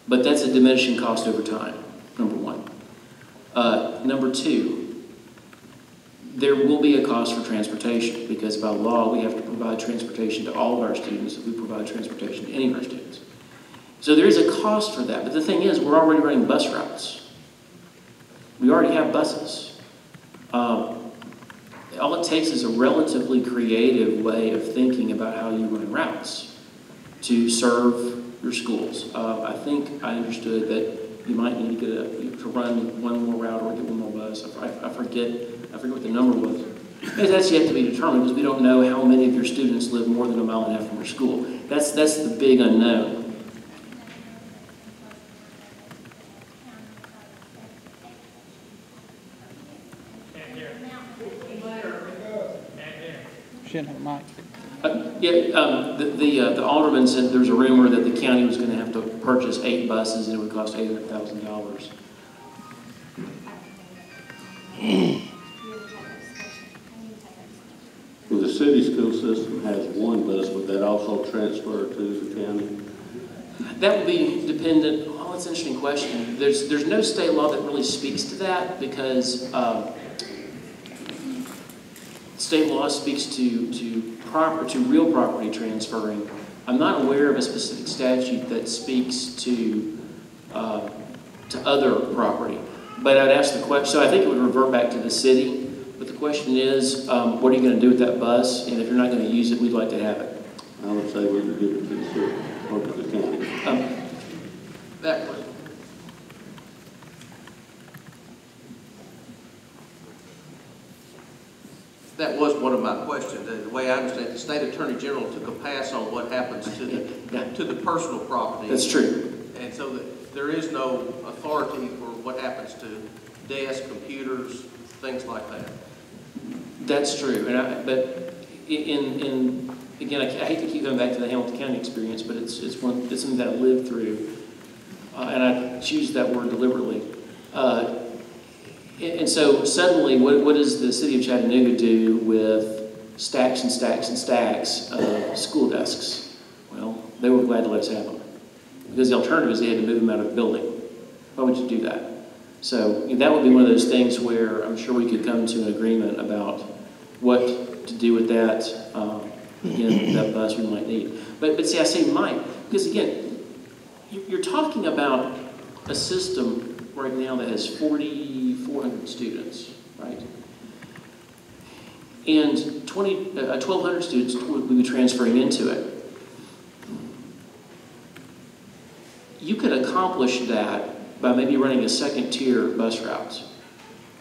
But that's a diminishing cost over time, number one. Number two, there will be a cost for transportation because by law we have to provide transportation to all of our students if we provide transportation to any of our students. So there is a cost for that, but the thing is we're already running bus routes. We already have buses. All it takes is a relatively creative way of thinking about how you run routes to serve your schools. I think I understood that you might need to run one more route or get one more bus. I forget what the number was. That's yet to be determined because we don't know how many of your students live more than a mile and a half from your school. That's the big unknown. Shouldn't have a mic. The alderman said there's a rumor that the county was going to have to purchase 8 buses and it would cost $800,000. Well, the city school system has one bus, would that also transfer to the county? That would be dependent. Oh, that's an interesting question. There's no state law that really speaks to that because state law speaks to real property transferring. I'm not aware of a specific statute that speaks to other property. But I'd ask the question. So I think it would revert back to the city. But the question is, what are you going to do with that bus? And if you're not going to use it, we'd like to have it. I would say we would give it to the city or to the county. That was one of my questions. The way I understand it, the state attorney general took a pass on what happens to the personal property. That's true. And so there is no authority for what happens to desks, computers, things like that. That's true. But again, I hate to keep going back to the Hamilton County experience, but it's something that I lived through, and I choose that word deliberately. And so suddenly, what does the city of Chattanooga do with stacks and stacks and stacks of school desks? Well, they were glad to let us have them. Because the alternative is they had to move them out of the building. Why would you do that? So that would be one of those things where I'm sure we could come to an agreement about what to do with that, again, that bus we might need. But see, I say might, because again, you're talking about a system right now that has 4,400 students, right? And 1,200 students would be transferring into it. You could accomplish that by maybe running a second-tier bus route.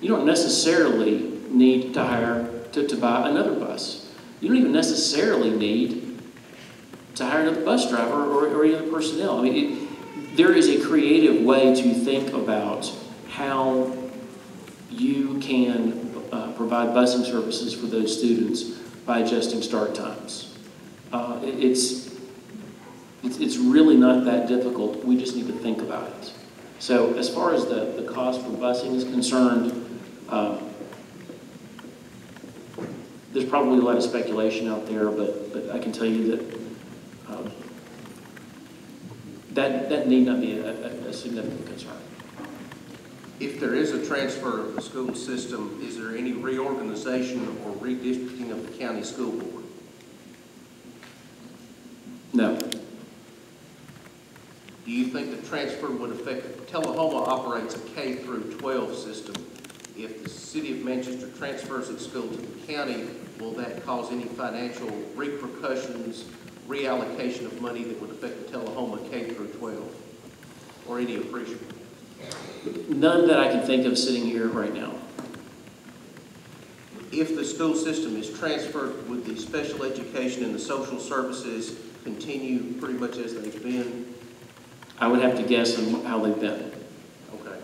You don't necessarily need to hire to buy another bus. You don't even necessarily need to hire another bus driver or any other personnel. I mean, there is a creative way to think about how you can provide busing services for those students by adjusting start times. It's really not that difficult. We just need to think about it. So as far as the cost for busing is concerned, there's probably a lot of speculation out there, but I can tell you that that need not be a significant concern. If there is a transfer of the school system, is there any reorganization or redistricting of the county school board? No. Do you think the transfer would affect, Tullahoma operates a K through 12 system. If the city of Manchester transfers its school to the county, will that cause any financial repercussions, reallocation of money that would affect the Tullahoma K through 12? Or any appreciable? None that I can think of sitting here right now. If the school system is transferred, would the special education and the social services continue pretty much as they've been? I would have to guess on how they've been. Okay.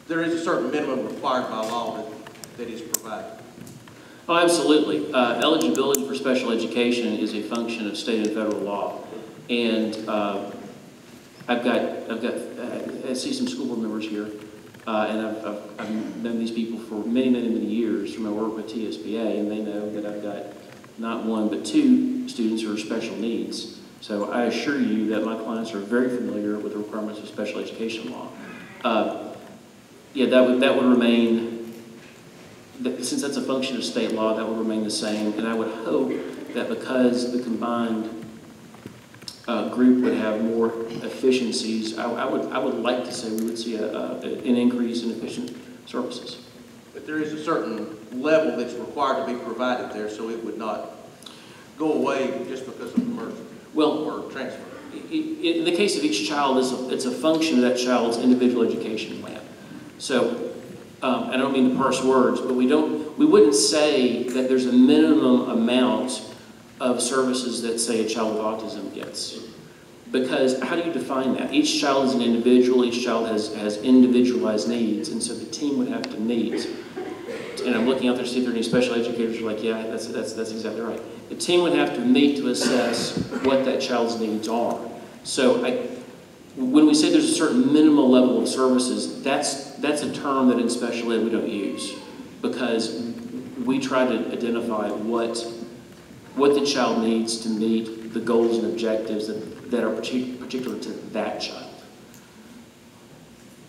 There is a certain minimum required by law that is provided. Oh, absolutely. Eligibility for special education is a function of state and federal law. And I see some school board members here, and I've known these people for many, many, many years from my work with TSBA, and they know that I've got not one but two students who are special needs. So I assure you that my clients are very familiar with the requirements of special education law. Yeah, that would remain. Since that's a function of state law, that would remain the same, and I would hope that because the combined group would have more efficiencies, I would like to say we would see an increase in efficient services. But there is a certain level that's required to be provided there, so it would not go away just because of the merger or transfer. In the case of each child, it's a function of that child's individual education plan. So. I don't mean to parse words, but we wouldn't say that there's a minimum amount of services that, say, a child with autism gets. Because how do you define that? Each child is an individual, each child has individualized needs, and so the team would have to meet. And I'm looking out there to see if there are any special educators who are like, yeah, that's exactly right. The team would have to meet to assess what that child's needs are. So when we say there's a certain minimal level of services, that's a term that in special ed we don't use, because we try to identify what the child needs to meet the goals and objectives that are particular to that child.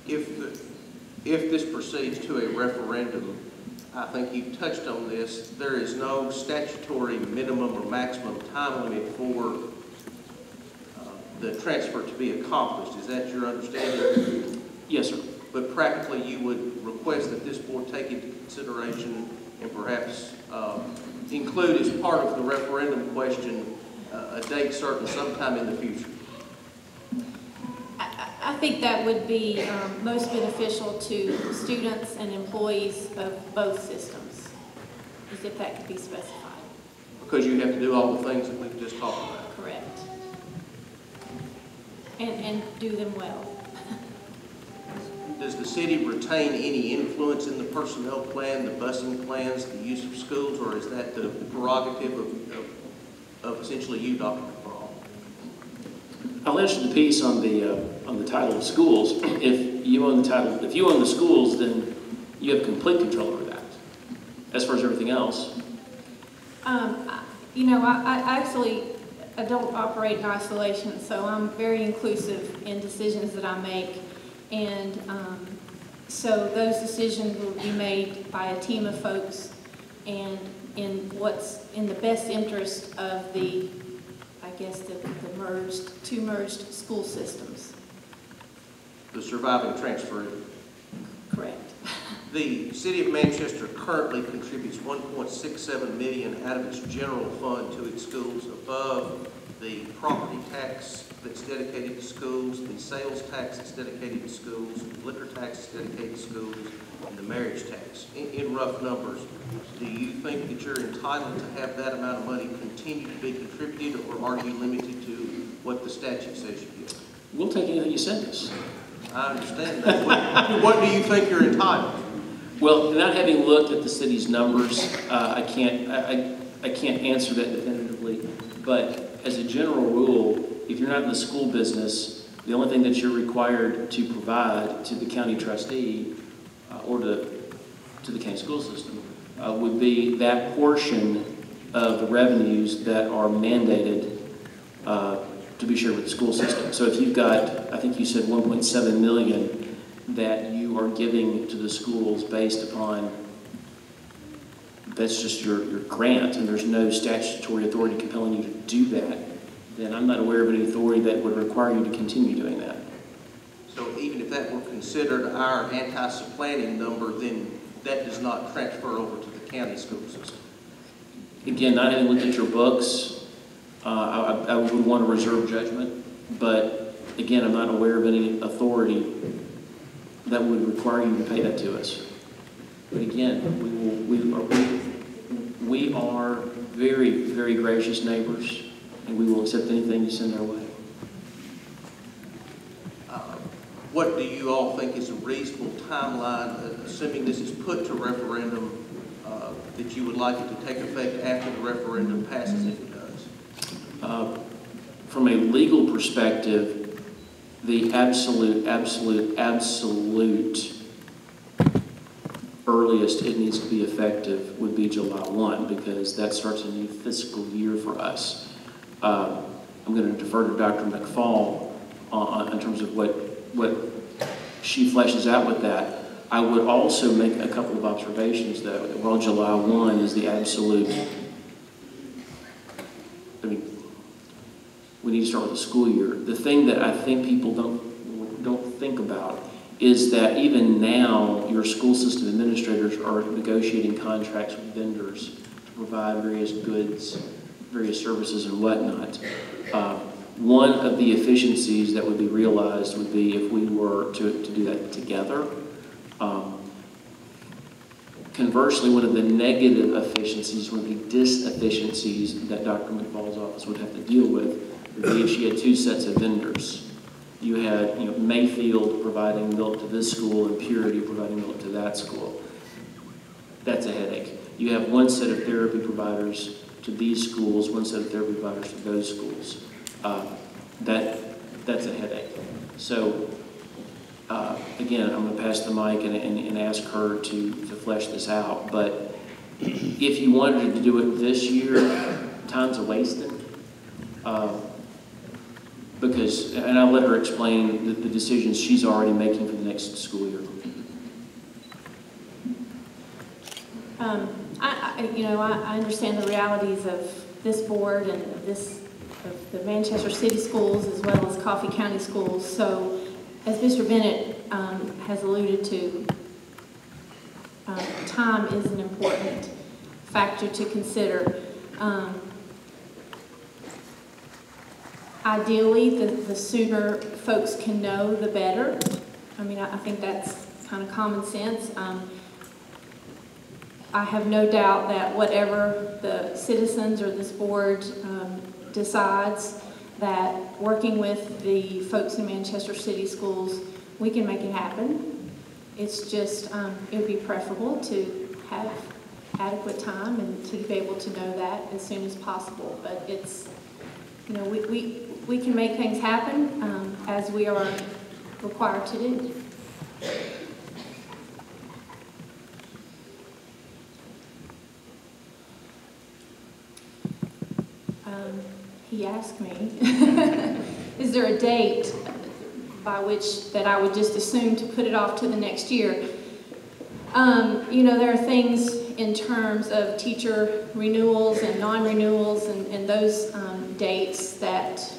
If this proceeds to a referendum, I think you've touched on this, there is no statutory minimum or maximum time limit for the transfer to be accomplished. Is that your understanding? Yes, sir. But practically you would request that this board take into consideration and perhaps include as part of the referendum question a date certain sometime in the future. I think that would be most beneficial to students and employees of both systems, as if that could be specified. Because you have to do all the things that we've just talked about. Correct. And do them well. Does the city retain any influence in the personnel plan, the busing plans, the use of schools, or is that the prerogative of essentially you, Dr. McFarland? I'll answer the piece on the title of schools. If you own the schools, then you have complete control over that. As far as everything else, You know, I don't operate in isolation, so I'm very inclusive in decisions that I make. And so those decisions will be made by a team of folks and in what's in the best interest of the two merged school systems. The surviving transfer. Correct. The City of Manchester currently contributes $1.67 million out of its general fund to its schools above the property tax that's dedicated to schools, the sales tax that's dedicated to schools, the liquor tax that's dedicated to schools, and the marriage tax. In rough numbers, do you think that you're entitled to have that amount of money continue to be contributed, or are you limited to what the statute says you get? we'll take anything you send us. I understand that. What do you think you're entitled to? Well, not having looked at the city's numbers, I can't answer that definitively. But as a general rule, if you're not in the school business, the only thing that you're required to provide to the county trustee or to the county school system would be that portion of the revenues that are mandated to be shared with the school system. So if you've got, I think you said 1.7 million that you are giving to the schools based upon, that's just your grant, and there's no statutory authority compelling you to do that, then I'm not aware of any authority that would require you to continue doing that. So even if that were considered our anti-supplanting number, then that does not transfer over to the county school system? Again, not having looked at your books, I would want to reserve judgment, but again, I'm not aware of any authority that would require you to pay that to us. But again, we are very, very gracious neighbors, and we will accept anything you send our way. what do you all think is a reasonable timeline, assuming this is put to referendum, that you would like it to take effect after the referendum passes, if it does? From a legal perspective, the absolute earliest it needs to be effective would be July 1, because that starts a new fiscal year for us. I'm going to defer to Dr. McFall in terms of what she fleshes out with that. I would also make a couple of observations, though. While July 1 is the absolute, I mean, we need to start with the school year. The thing that I think people don't think about is that even now, your school system administrators are negotiating contracts with vendors to provide various goods, various services, and whatnot. One of the efficiencies that would be realized would be if we were to do that together. Conversely, one of the negative efficiencies, one of the disefficiencies that Dr. McFall's office would have to deal with would be if she had two sets of vendors. You had, Mayfield providing milk to this school and Purity providing milk to that school. That's a headache. You have one set of therapy providers to these schools, one set of therapy providers to those schools. That's a headache. So, again, I'm going to pass the mic and ask her to flesh this out. But if you wanted to do it this year, time's a wasting. Because, and I'll let her explain the decisions she's already making for the next school year. I understand the realities of this board and of the Manchester City schools as well as Coffee County schools. So, as Mr. Bennett has alluded to, time is an important factor to consider. Ideally, the sooner folks can know, the better. I mean, I think that's kind of common sense. I have no doubt that whatever the citizens or this board decides, that working with the folks in Manchester City schools, we can make it happen. It's just, it would be preferable to have adequate time and to be able to know that as soon as possible. But it's, we can make things happen as we are required to do. He asked me, is there a date by which that I would just assume to put it off to the next year? There are things in terms of teacher renewals and non-renewals and those dates that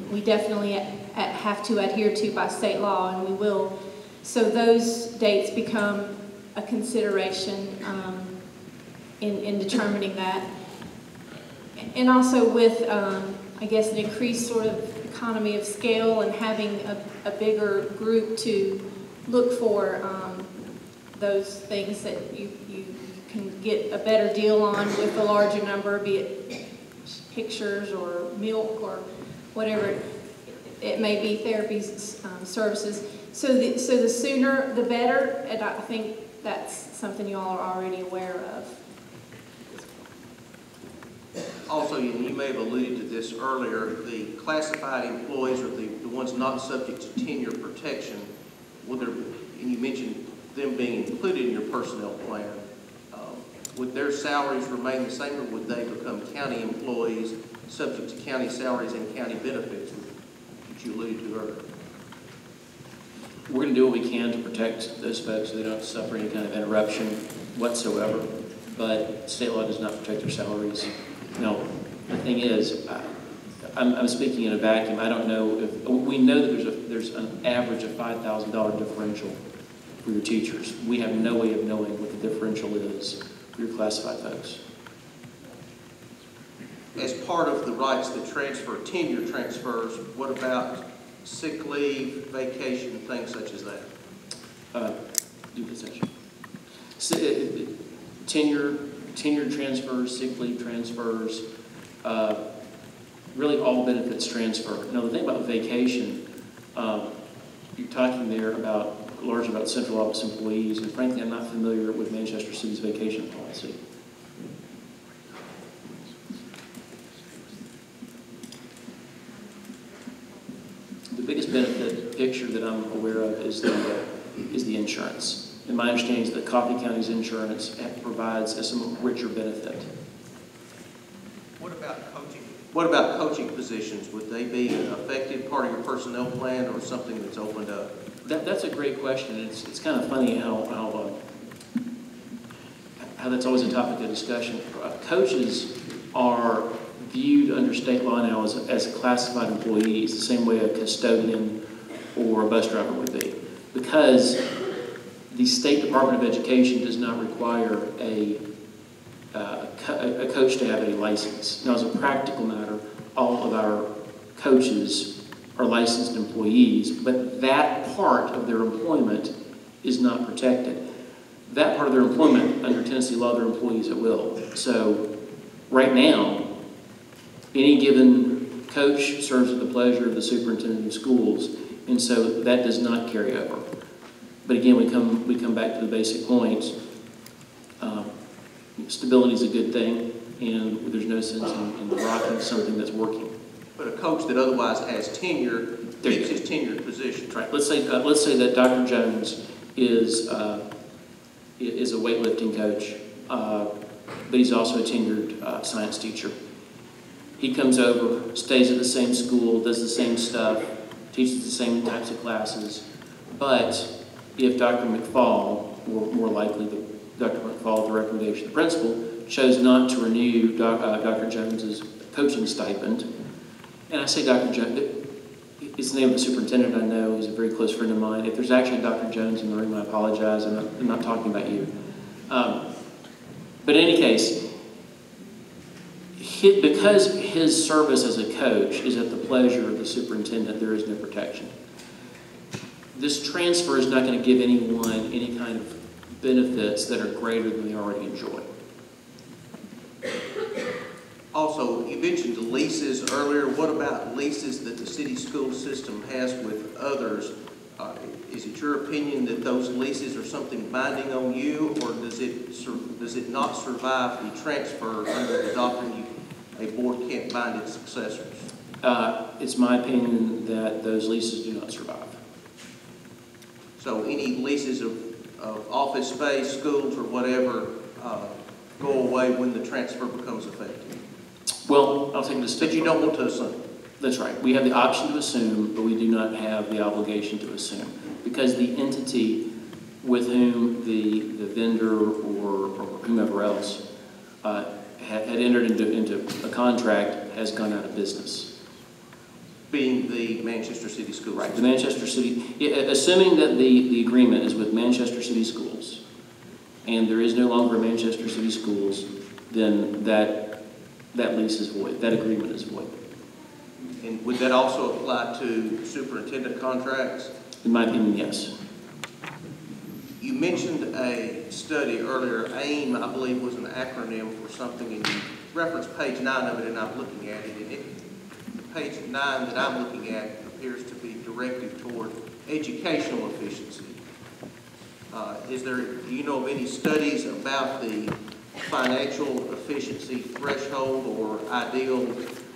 we definitely have to adhere to by state law, and we will. So those dates become a consideration in determining that. And also with, I guess, an increased sort of economy of scale and having a bigger group to look for those things that you can get a better deal on with a larger number, be it pictures or milk or whatever it may be, therapy services. So the sooner the better, and I think that's something you all are already aware of. Also, you may have alluded to this earlier, the classified employees or the ones not subject to tenure protection, and you mentioned them being included in your personnel plan, would their salaries remain the same, or would they become county employees subject to county salaries and county benefits, which you alluded to earlier? We're going to do what we can to protect those folks so they don't suffer any kind of interruption whatsoever, but state law does not protect their salaries. No, the thing is, I'm speaking in a vacuum. I don't know if we know that there's an average of $5,000 differential for your teachers. We have no way of knowing what the differential is for your classified folks. As part of the rights that transfer, tenure transfers, what about sick leave, vacation, things such as that? Do the section. Tenure transfers, sick leave transfers, really all benefits transfer. Now the thing about vacation, you're talking there largely about central office employees, and frankly, I'm not familiar with Manchester City's vacation policy. The biggest benefit picture that I'm aware of is the insurance. And my understanding is that Coffee County's insurance provides a somewhat richer benefit. What about coaching? What about coaching positions? Would they be an effective part of your personnel plan or something that's opened up? That's a great question. It's kind of funny how that's always a topic of discussion. Coaches are viewed under state law now as classified employees, the same way a custodian or a bus driver would be, because the State Department of Education does not require a coach to have a license. Now, as a practical matter, all of our coaches are licensed employees, but that part of their employment is not protected. That part of their employment, under Tennessee law, they're employees at will. So right now, any given coach serves at the pleasure of the superintendent of schools, and so that does not carry over. But again, we come back to the basic point. Stability is a good thing, and there's no sense in rocking something that's working. But a coach that otherwise has tenure keeps his tenured position. Right. Let's say that Dr. Jones is a weightlifting coach, but he's also a tenured science teacher. He comes over, stays at the same school, does the same stuff, teaches the same types of classes. But if Dr. McFall, or more likely Dr. McFall, at the recommendation of the principal, chose not to renew Dr. Jones's coaching stipend, and I say Dr. Jones, it's the name of the superintendent I know, he's a very close friend of mine. If there's actually Dr. Jones in the room, I apologize, I'm not talking about you. But in any case, because his service as a coach is at the pleasure of the superintendent, there is no protection. This transfer is not going to give anyone any kind of benefits that are greater than they already enjoy. Also, you mentioned the leases earlier. What about leases that the city school system has with others? Is it your opinion that those leases are something binding on you, or does it not survive the transfer under the doctrine a board can't bind its successors? It's my opinion that those leases do not survive. So any leases of office space, schools, or whatever go away when the transfer becomes effective? Well, I'll take this step. But you don't want to assume. That's right. We have the option to assume, but we do not have the obligation to assume, because the entity with whom the vendor or whomever else had entered into a contract has gone out of business. Being the Manchester City Schools. Right. The Manchester City, assuming that the agreement is with Manchester City Schools, and there is no longer a Manchester City Schools, then that lease is void. That agreement is void. And would that also apply to superintendent contracts? In my opinion, yes. You mentioned a study earlier. AIM, I believe, was an acronym for something, and you referenced page 9 of it, and I'm looking at it, and page 9 that I'm looking at appears to be directed toward educational efficiency. Do you know of any studies about the financial efficiency threshold or ideal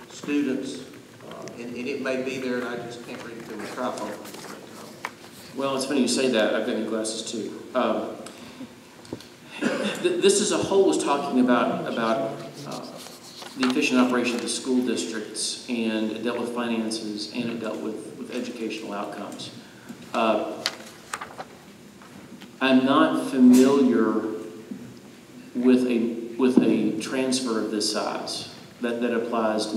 students? And it may be there, and I just can't read it through my triphone. Well, it's funny you say that. I've got new glasses too. This as a whole was talking about the efficient operation of the school districts, and it dealt with finances, and it dealt with educational outcomes. I'm not familiar with a transfer of this size that applies to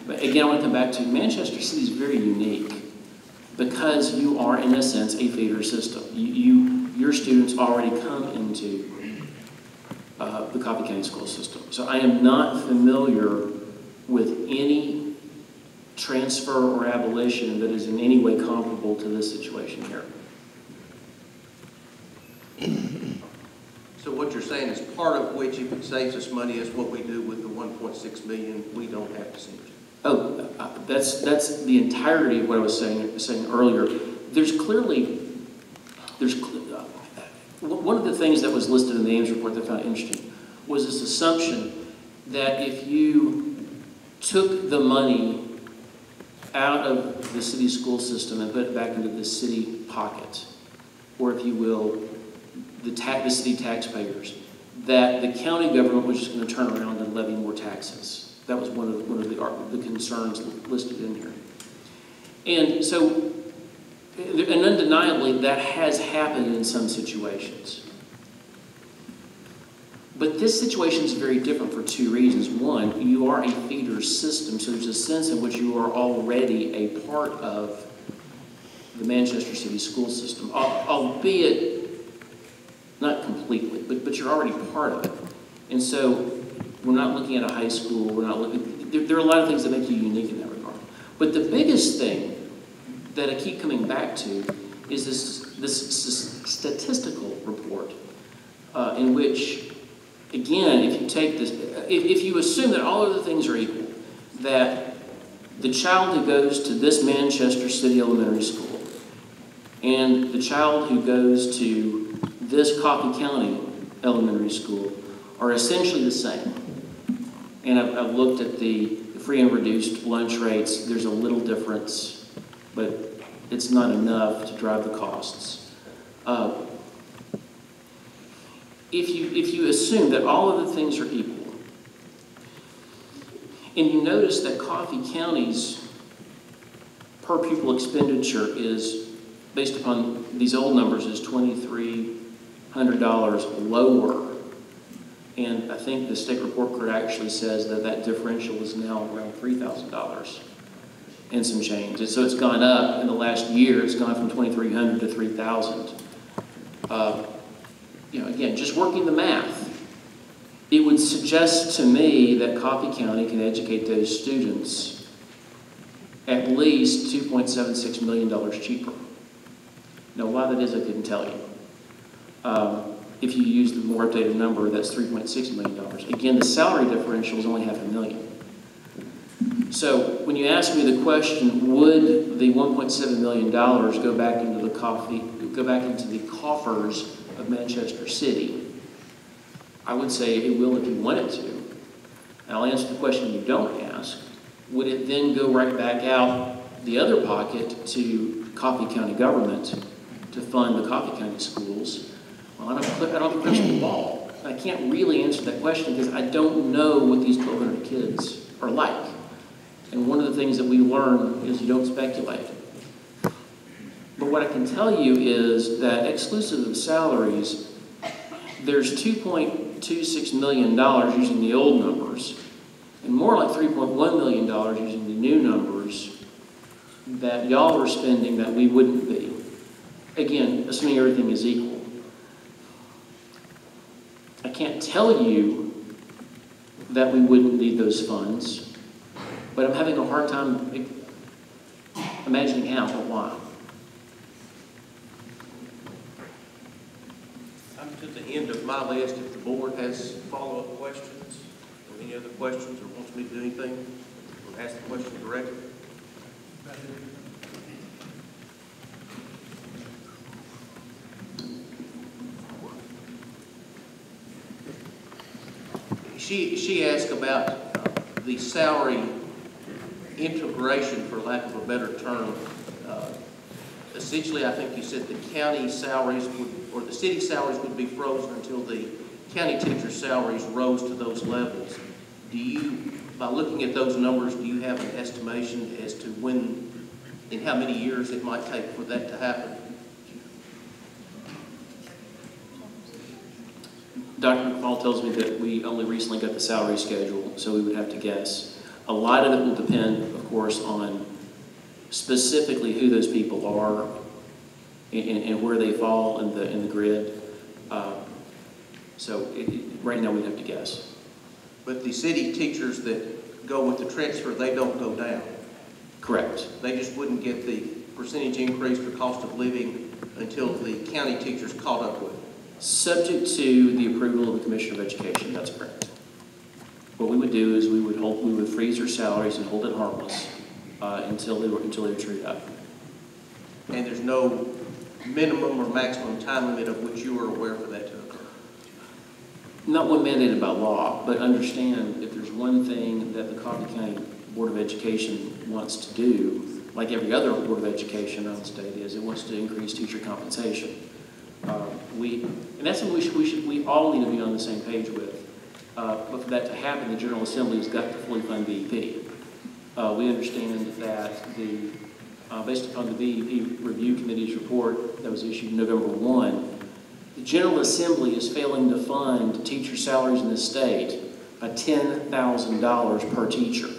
But again, I want to come back to Manchester City is very unique because you are, in a sense, a feeder system. Your students already come into the Coffee County school system. So I am not familiar with any transfer or abolition that is in any way comparable to this situation here. So what you're saying is part of which, if it saves us money, is what we do with the $1.6 million we don't have to send you. Oh, that's the entirety of what I was saying earlier. one of the things that was listed in the Ames report that I found interesting was this assumption that if you took the money out of the city school system and put it back into the city pocket, or if you will, the city taxpayers, that the county government was just going to turn around and levy more taxes. That was one of the concerns listed in here. And so, and undeniably, that has happened in some situations. But this situation is very different for two reasons. One, you are a feeder system, so there's a sense in which you are already a part of the Manchester City school system, albeit not completely, but you're already part of it. And so we're not looking at a high school, we're not looking, there are a lot of things that make you unique in that regard. But the biggest thing that I keep coming back to is this statistical report in which, again, if you take this, if you assume that all other things are equal, that the child who goes to this Manchester City Elementary School and the child who goes to this Coffee County Elementary School are essentially the same. And I've looked at the free and reduced lunch rates. There's a little difference, but it's not enough to drive the costs. If you assume that all of the things are equal, and you notice that Coffee County's per pupil expenditure is, based upon these old numbers, is $2,300 lower. And I think the state report card actually says that that differential is now around $3,000 and some change. And so it's gone up in the last year. It's gone from $2,300 to $3,000. You know, again, just working the math, it would suggest to me that Coffee County can educate those students at least $2.76 million cheaper. Now, why that is, I couldn't tell you. If you use the more updated number, that's $3.6 million. Again, the salary differential is only $500,000. So when you ask me the question, would the $1.7 million go back into the coffers of Manchester City? I would say it will if you want it to. And I'll answer the question you don't ask. Would it then go right back out the other pocket to Coffee County government to fund the Coffee County schools? Well, I don't have a crystal ball. I can't really answer that question because I don't know what these 1,200 kids are like. And one of the things that we learn is you don't speculate. But what I can tell you is that exclusive of salaries, there's $2.26 million using the old numbers, and more like $3.1 million using the new numbers that y'all are spending that we wouldn't be. Again, assuming everything is equal. I can't tell you that we wouldn't need those funds, but I'm having a hard time imagining how or why. I'm to the end of my list. If the board has follow-up questions or any other questions or wants me to do anything, we'll ask the question directly. She asked about the salary integration, for lack of a better term. Essentially, I think you said the county salaries would, or the city salaries would be frozen until the county teacher salaries rose to those levels. Do you, by looking at those numbers, do you have an estimation as to when, in how many years it might take for that to happen? Dr. McFall tells me that we only recently got the salary schedule, so we would have to guess. A lot of it will depend, of course, on specifically who those people are and where they fall in the grid. Right now we'd have to guess. But the city teachers that go with the transfer, they don't go down. Correct. They just wouldn't get the percentage increase for cost of living until the county teachers caught up with it. Subject to the approval of the Commissioner of Education, that's correct. What we would do is we would freeze their salaries and hold it harmless until they were trued up. and there's no minimum or maximum time limit of which you are aware for that to occur? Not one mandated by law, but understand if there's one thing that the Coffee County Board of Education wants to do, like every other Board of Education around the state is, it wants to increase teacher compensation. And that's something we all need to be on the same page with. But for that to happen, the General Assembly has got to fully fund BEP. We understand that based upon the BEP Review Committee's report that was issued November 1, the General Assembly is failing to fund teacher salaries in the state by $10,000 per teacher,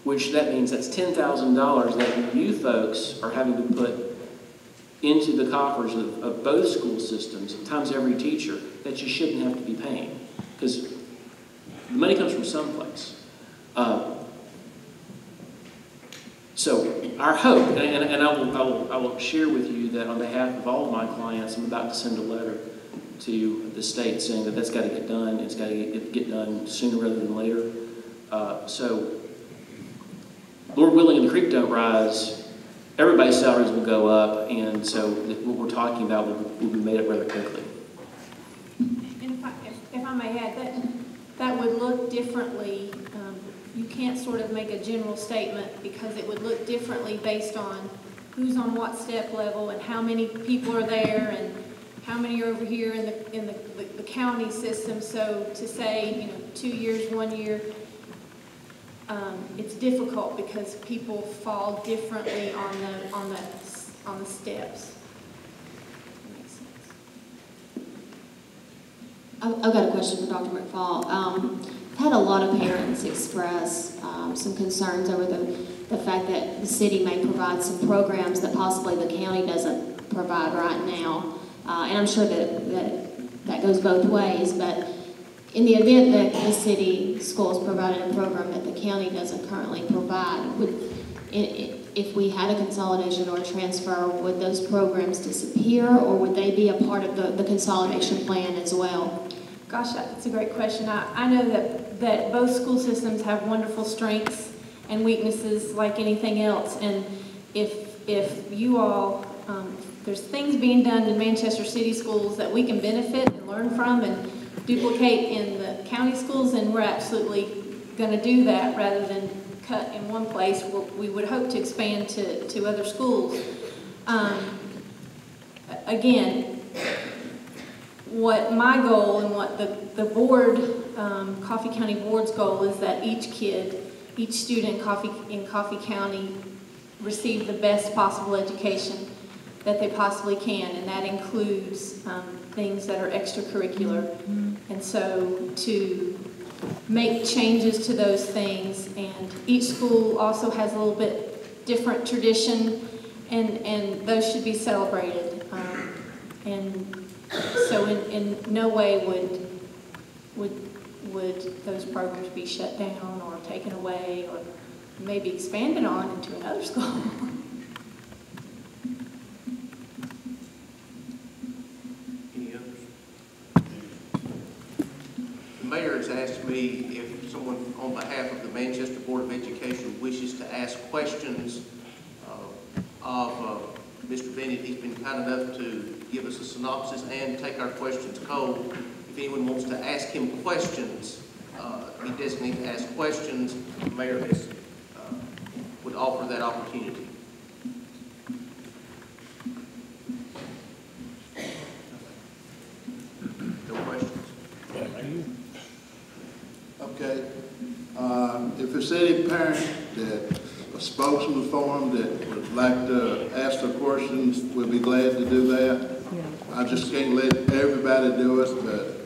which that means that's $10,000 that you folks are having to put into the coffers of both school systems times every teacher that you shouldn't have to be paying, because the money comes from someplace. So our hope, and I will share with you that on behalf of all of my clients, I'm about to send a letter to the state saying that that's got to get done. It's got to get done sooner rather than later. So, Lord willing, and the creek don't rise, everybody's salaries will go up, and so what we're talking about will be made up rather quickly. And if I may add, that would look differently. You can't sort of make a general statement because it would look differently based on who's on what step level and how many people are there and how many are over here in the county system. So to say, 2 years, 1 year, it's difficult because people fall differently on the steps. That makes sense. I've got a question for Dr. McFall. I've had a lot of parents express some concerns over the fact that the city may provide some programs that possibly the county doesn't provide right now. And I'm sure that goes both ways, but in the event that the city schools provided a program that the county doesn't currently provide, if we had a consolidation or a transfer, would those programs disappear, or would they be a part of the consolidation plan as well? Gosh, that's a great question. I know that both school systems have wonderful strengths and weaknesses like anything else, and if you all, there's things being done in Manchester City schools that we can benefit and learn from and duplicate in the county schools, and we're absolutely going to do that rather than cut in one place. We would hope to expand to other schools. Again, what my goal and what the board, Coffee County Board's goal is that each student in Coffee County receive the best possible education that they possibly can, and that includes things that are extracurricular. And so to make changes to those things, and each school also has a little bit different tradition, and those should be celebrated. And so in no way would those programs be shut down or taken away or maybe expanded on into another school. Any others? The mayor has asked me if someone on behalf of the Manchester Board of Education wishes to ask questions of Mr. Bennett. He's been kind enough to give us a synopsis and take our questions cold. If anyone wants to ask him questions, he designated to ask questions. The mayor would offer that opportunity. No questions? Okay. If there's any parent that a spokesman for them that would like to ask the questions, we'll be glad to do that. I just can't let everybody do it, but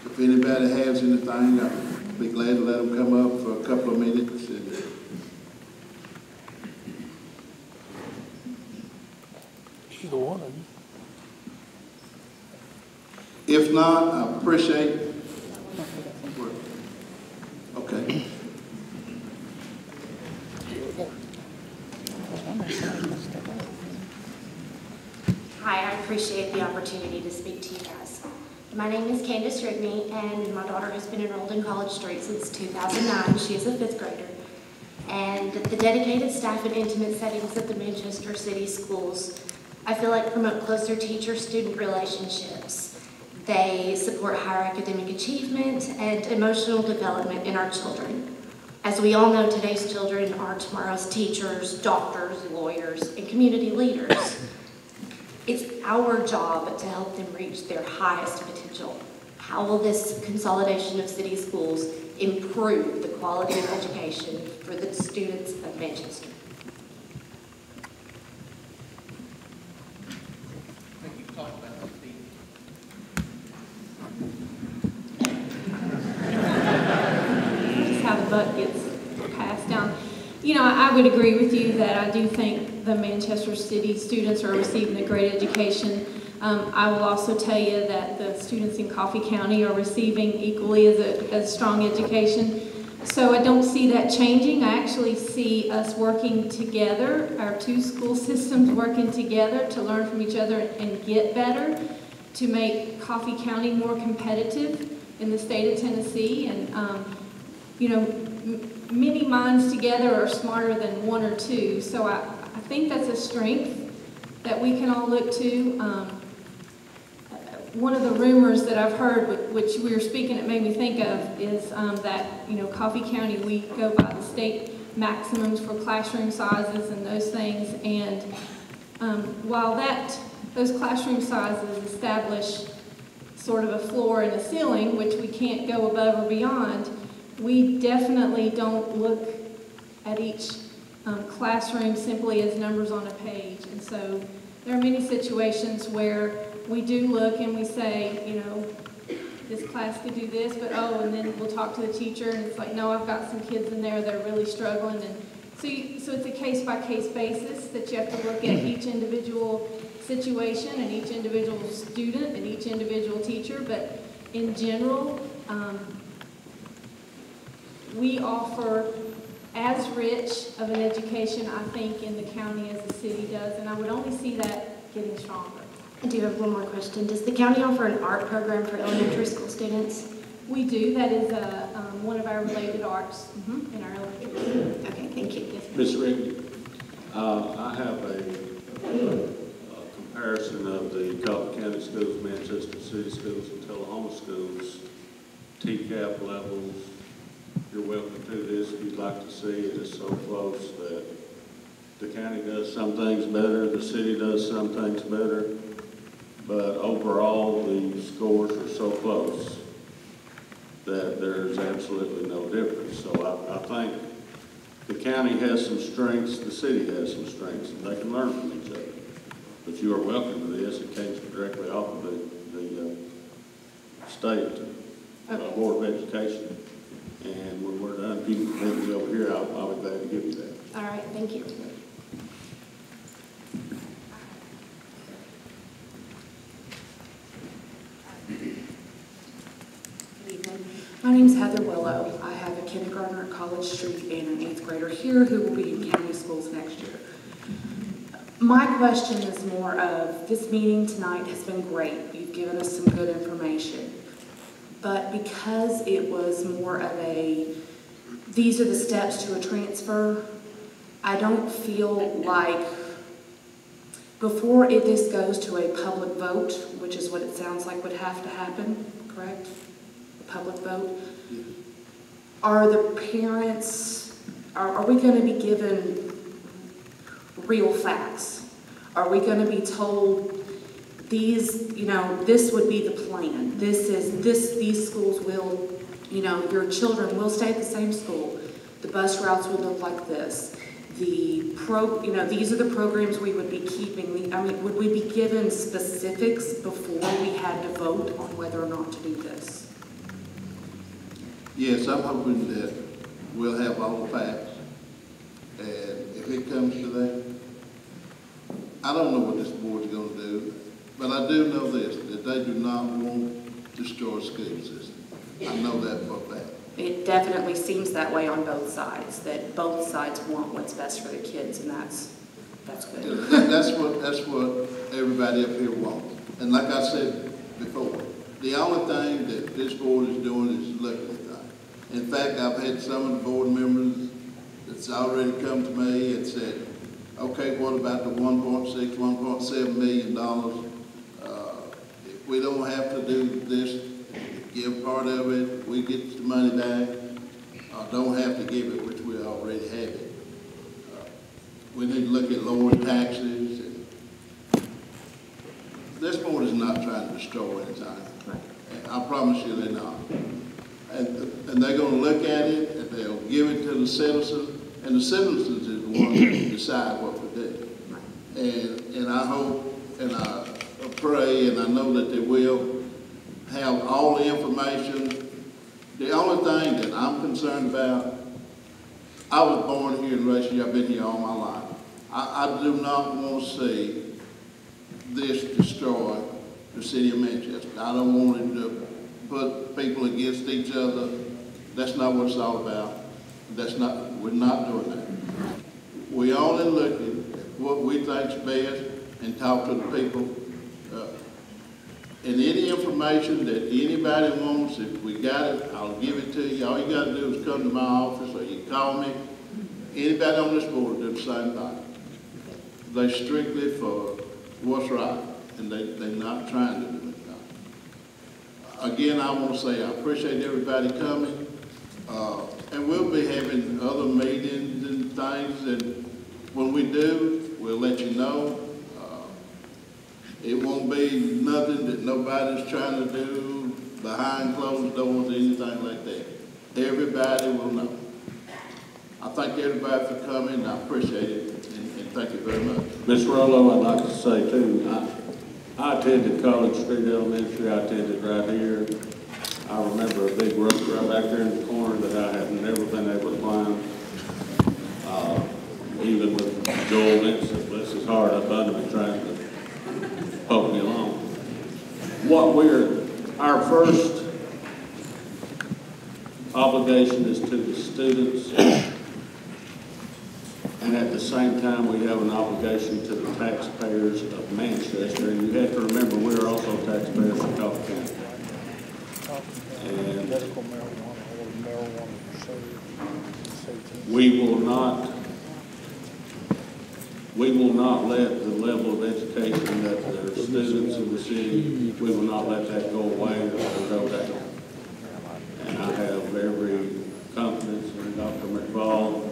if anybody has anything, I'll be glad to let them come up for a couple of minutes. Either one of you. If not, I appreciate. Okay. Hi, I appreciate the opportunity to speak to you guys. My name is Candace Rigney, and my daughter has been enrolled in College Street since 2009. She is a 5th grader. and the dedicated staff and intimate settings of the Manchester City Schools, I feel like promote closer teacher-student relationships. They support higher academic achievement and emotional development in our children. As we all know, today's children are tomorrow's teachers, doctors, lawyers, and community leaders. It's our job to help them reach their highest potential. How will this consolidation of city schools improve the quality of education for the students of Manchester? I think you've talked about this, Pete. Just how the buck gets passed down. You know, I would agree with you that I do think the Manchester City students are receiving a great education. I will also tell you that the students in Coffee County are receiving equally as a strong education. So I don't see that changing. I actually see us working together, our two school systems working together to learn from each other and get better, to make Coffee County more competitive in the state of Tennessee. And, you know, many minds together are smarter than one or two. So I think that's a strength that we can all look to. One of the rumors that I've heard, which we were speaking, it made me think of, is that, you know, Coffee County, we go by the state maximums for classroom sizes and those things. And while those classroom sizes establish sort of a floor and a ceiling, which we can't go above or beyond, we definitely don't look at each classroom simply as numbers on a page. And so there are many situations where we do look and we say, you know, this class could do this, but and then we'll talk to the teacher and it's like, no, I've got some kids in there that are really struggling. And so it's a case-by-case basis that you have to look at each individual situation and each individual student and each individual teacher. But in general, we offer as rich of an education, I think, in the county as the city does, and I would only see that getting stronger. I do have one more question. Does the county offer an art program for elementary school students? We do. That is one of our related arts in our elementary school. Okay, thank you. Yes, ma'am. Ms. Rigby, I have a comparison of the Coffee County schools, Manchester City schools, and Tullahoma schools, TCAP levels. You're welcome to this if you'd like to see it. It's so close that the county does some things better, the city does some things better, but overall the scores are so close that there's absolutely no difference. So I think the county has some strengths, the city has some strengths, and they can learn from each other. But you are welcome to this. It came directly off of the state Board of Education. And when we're done, if you can leave me over here, I'll be glad to give you that. All right, thank you. My name is Heather Willow. I have a kindergartner at College Street and an 8th grader here who will be in county schools next year. My question is more of, this meeting tonight has been great. You've given us some good information. But because it was more of these are the steps to a transfer, I don't feel like before this goes to a public vote, which is what it sounds like would have to happen, correct? A public vote. Yeah. Are the parents, are we going to be given real facts? Are we going to be told these, you know, this would be the plan. These schools will, you know, your children will stay at the same school. The bus routes will look like this. These are the programs we would be keeping. I mean, would we be given specifics before we had to vote on whether or not to do this? Yes, I'm hoping that we'll have all the facts. And if it comes to that, I don't know what this board's going to do. But I do know this, that they do not want to destroy the school system. I know that for a fact. It definitely seems that way on both sides, that both sides want what's best for the kids, and that's good. That's what everybody up here wants. And like I said before, the only thing that this board is doing is looking at that. In fact, I've had some of the board members that's already come to me and said, okay, what about the $1.7 million? If we don't have to do this, give part of it, we get the money back, or don't have to give it, which we already have it. We need to look at lowering taxes. And this board is not trying to destroy anything. I promise you they're not. And they're going to look at it, and they'll give it to the citizens, and the citizens is the ones who decide what we do. And I hope, and I pray, and I know that they will have all the information. The only thing that I'm concerned about, I was born here and raised here. I've been here all my life. I do not want to see this destroy the city of Manchester. I don't want it to put people against each other. That's not what it's all about. We're not doing that. We only look at what we think's best and talk to the people. And any information that anybody wants, if we got it, I'll give it to you. All you got to do is come to my office, or you call me. Anybody on this board do the same thing. They strictly for what's right, and they're not trying to do it. Again, I want to say I appreciate everybody coming, and we'll be having other meetings and things, and when we do, we'll let you know. It won't be nothing that nobody's trying to do behind closed doors or anything like that. Everybody will know. I thank everybody for coming, and I appreciate it, and thank you very much. Ms. Rollo, I'd like to say too, I attended College Street Elementary. I attended right here. I remember a big rope right back there in the corner that I have never been able to climb. Even with Joel Vincent, bless his heart, up under me trying to poke me along. Our first obligation is to the students, and at the same time we have an obligation to the taxpayers of Manchester. And you have to remember, we are also taxpayers of Coffee County. And Medical marijuana or marijuana for we will not let the level of education that the students in the city, we will not let that go away or go down. And I have every confidence in Dr. McFall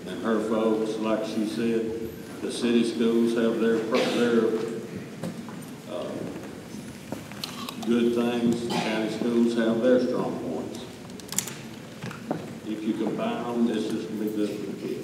and her folks. Like she said, the city schools have their good things. The county schools have their strong points. If you combine them, it's just going to be good for the kids.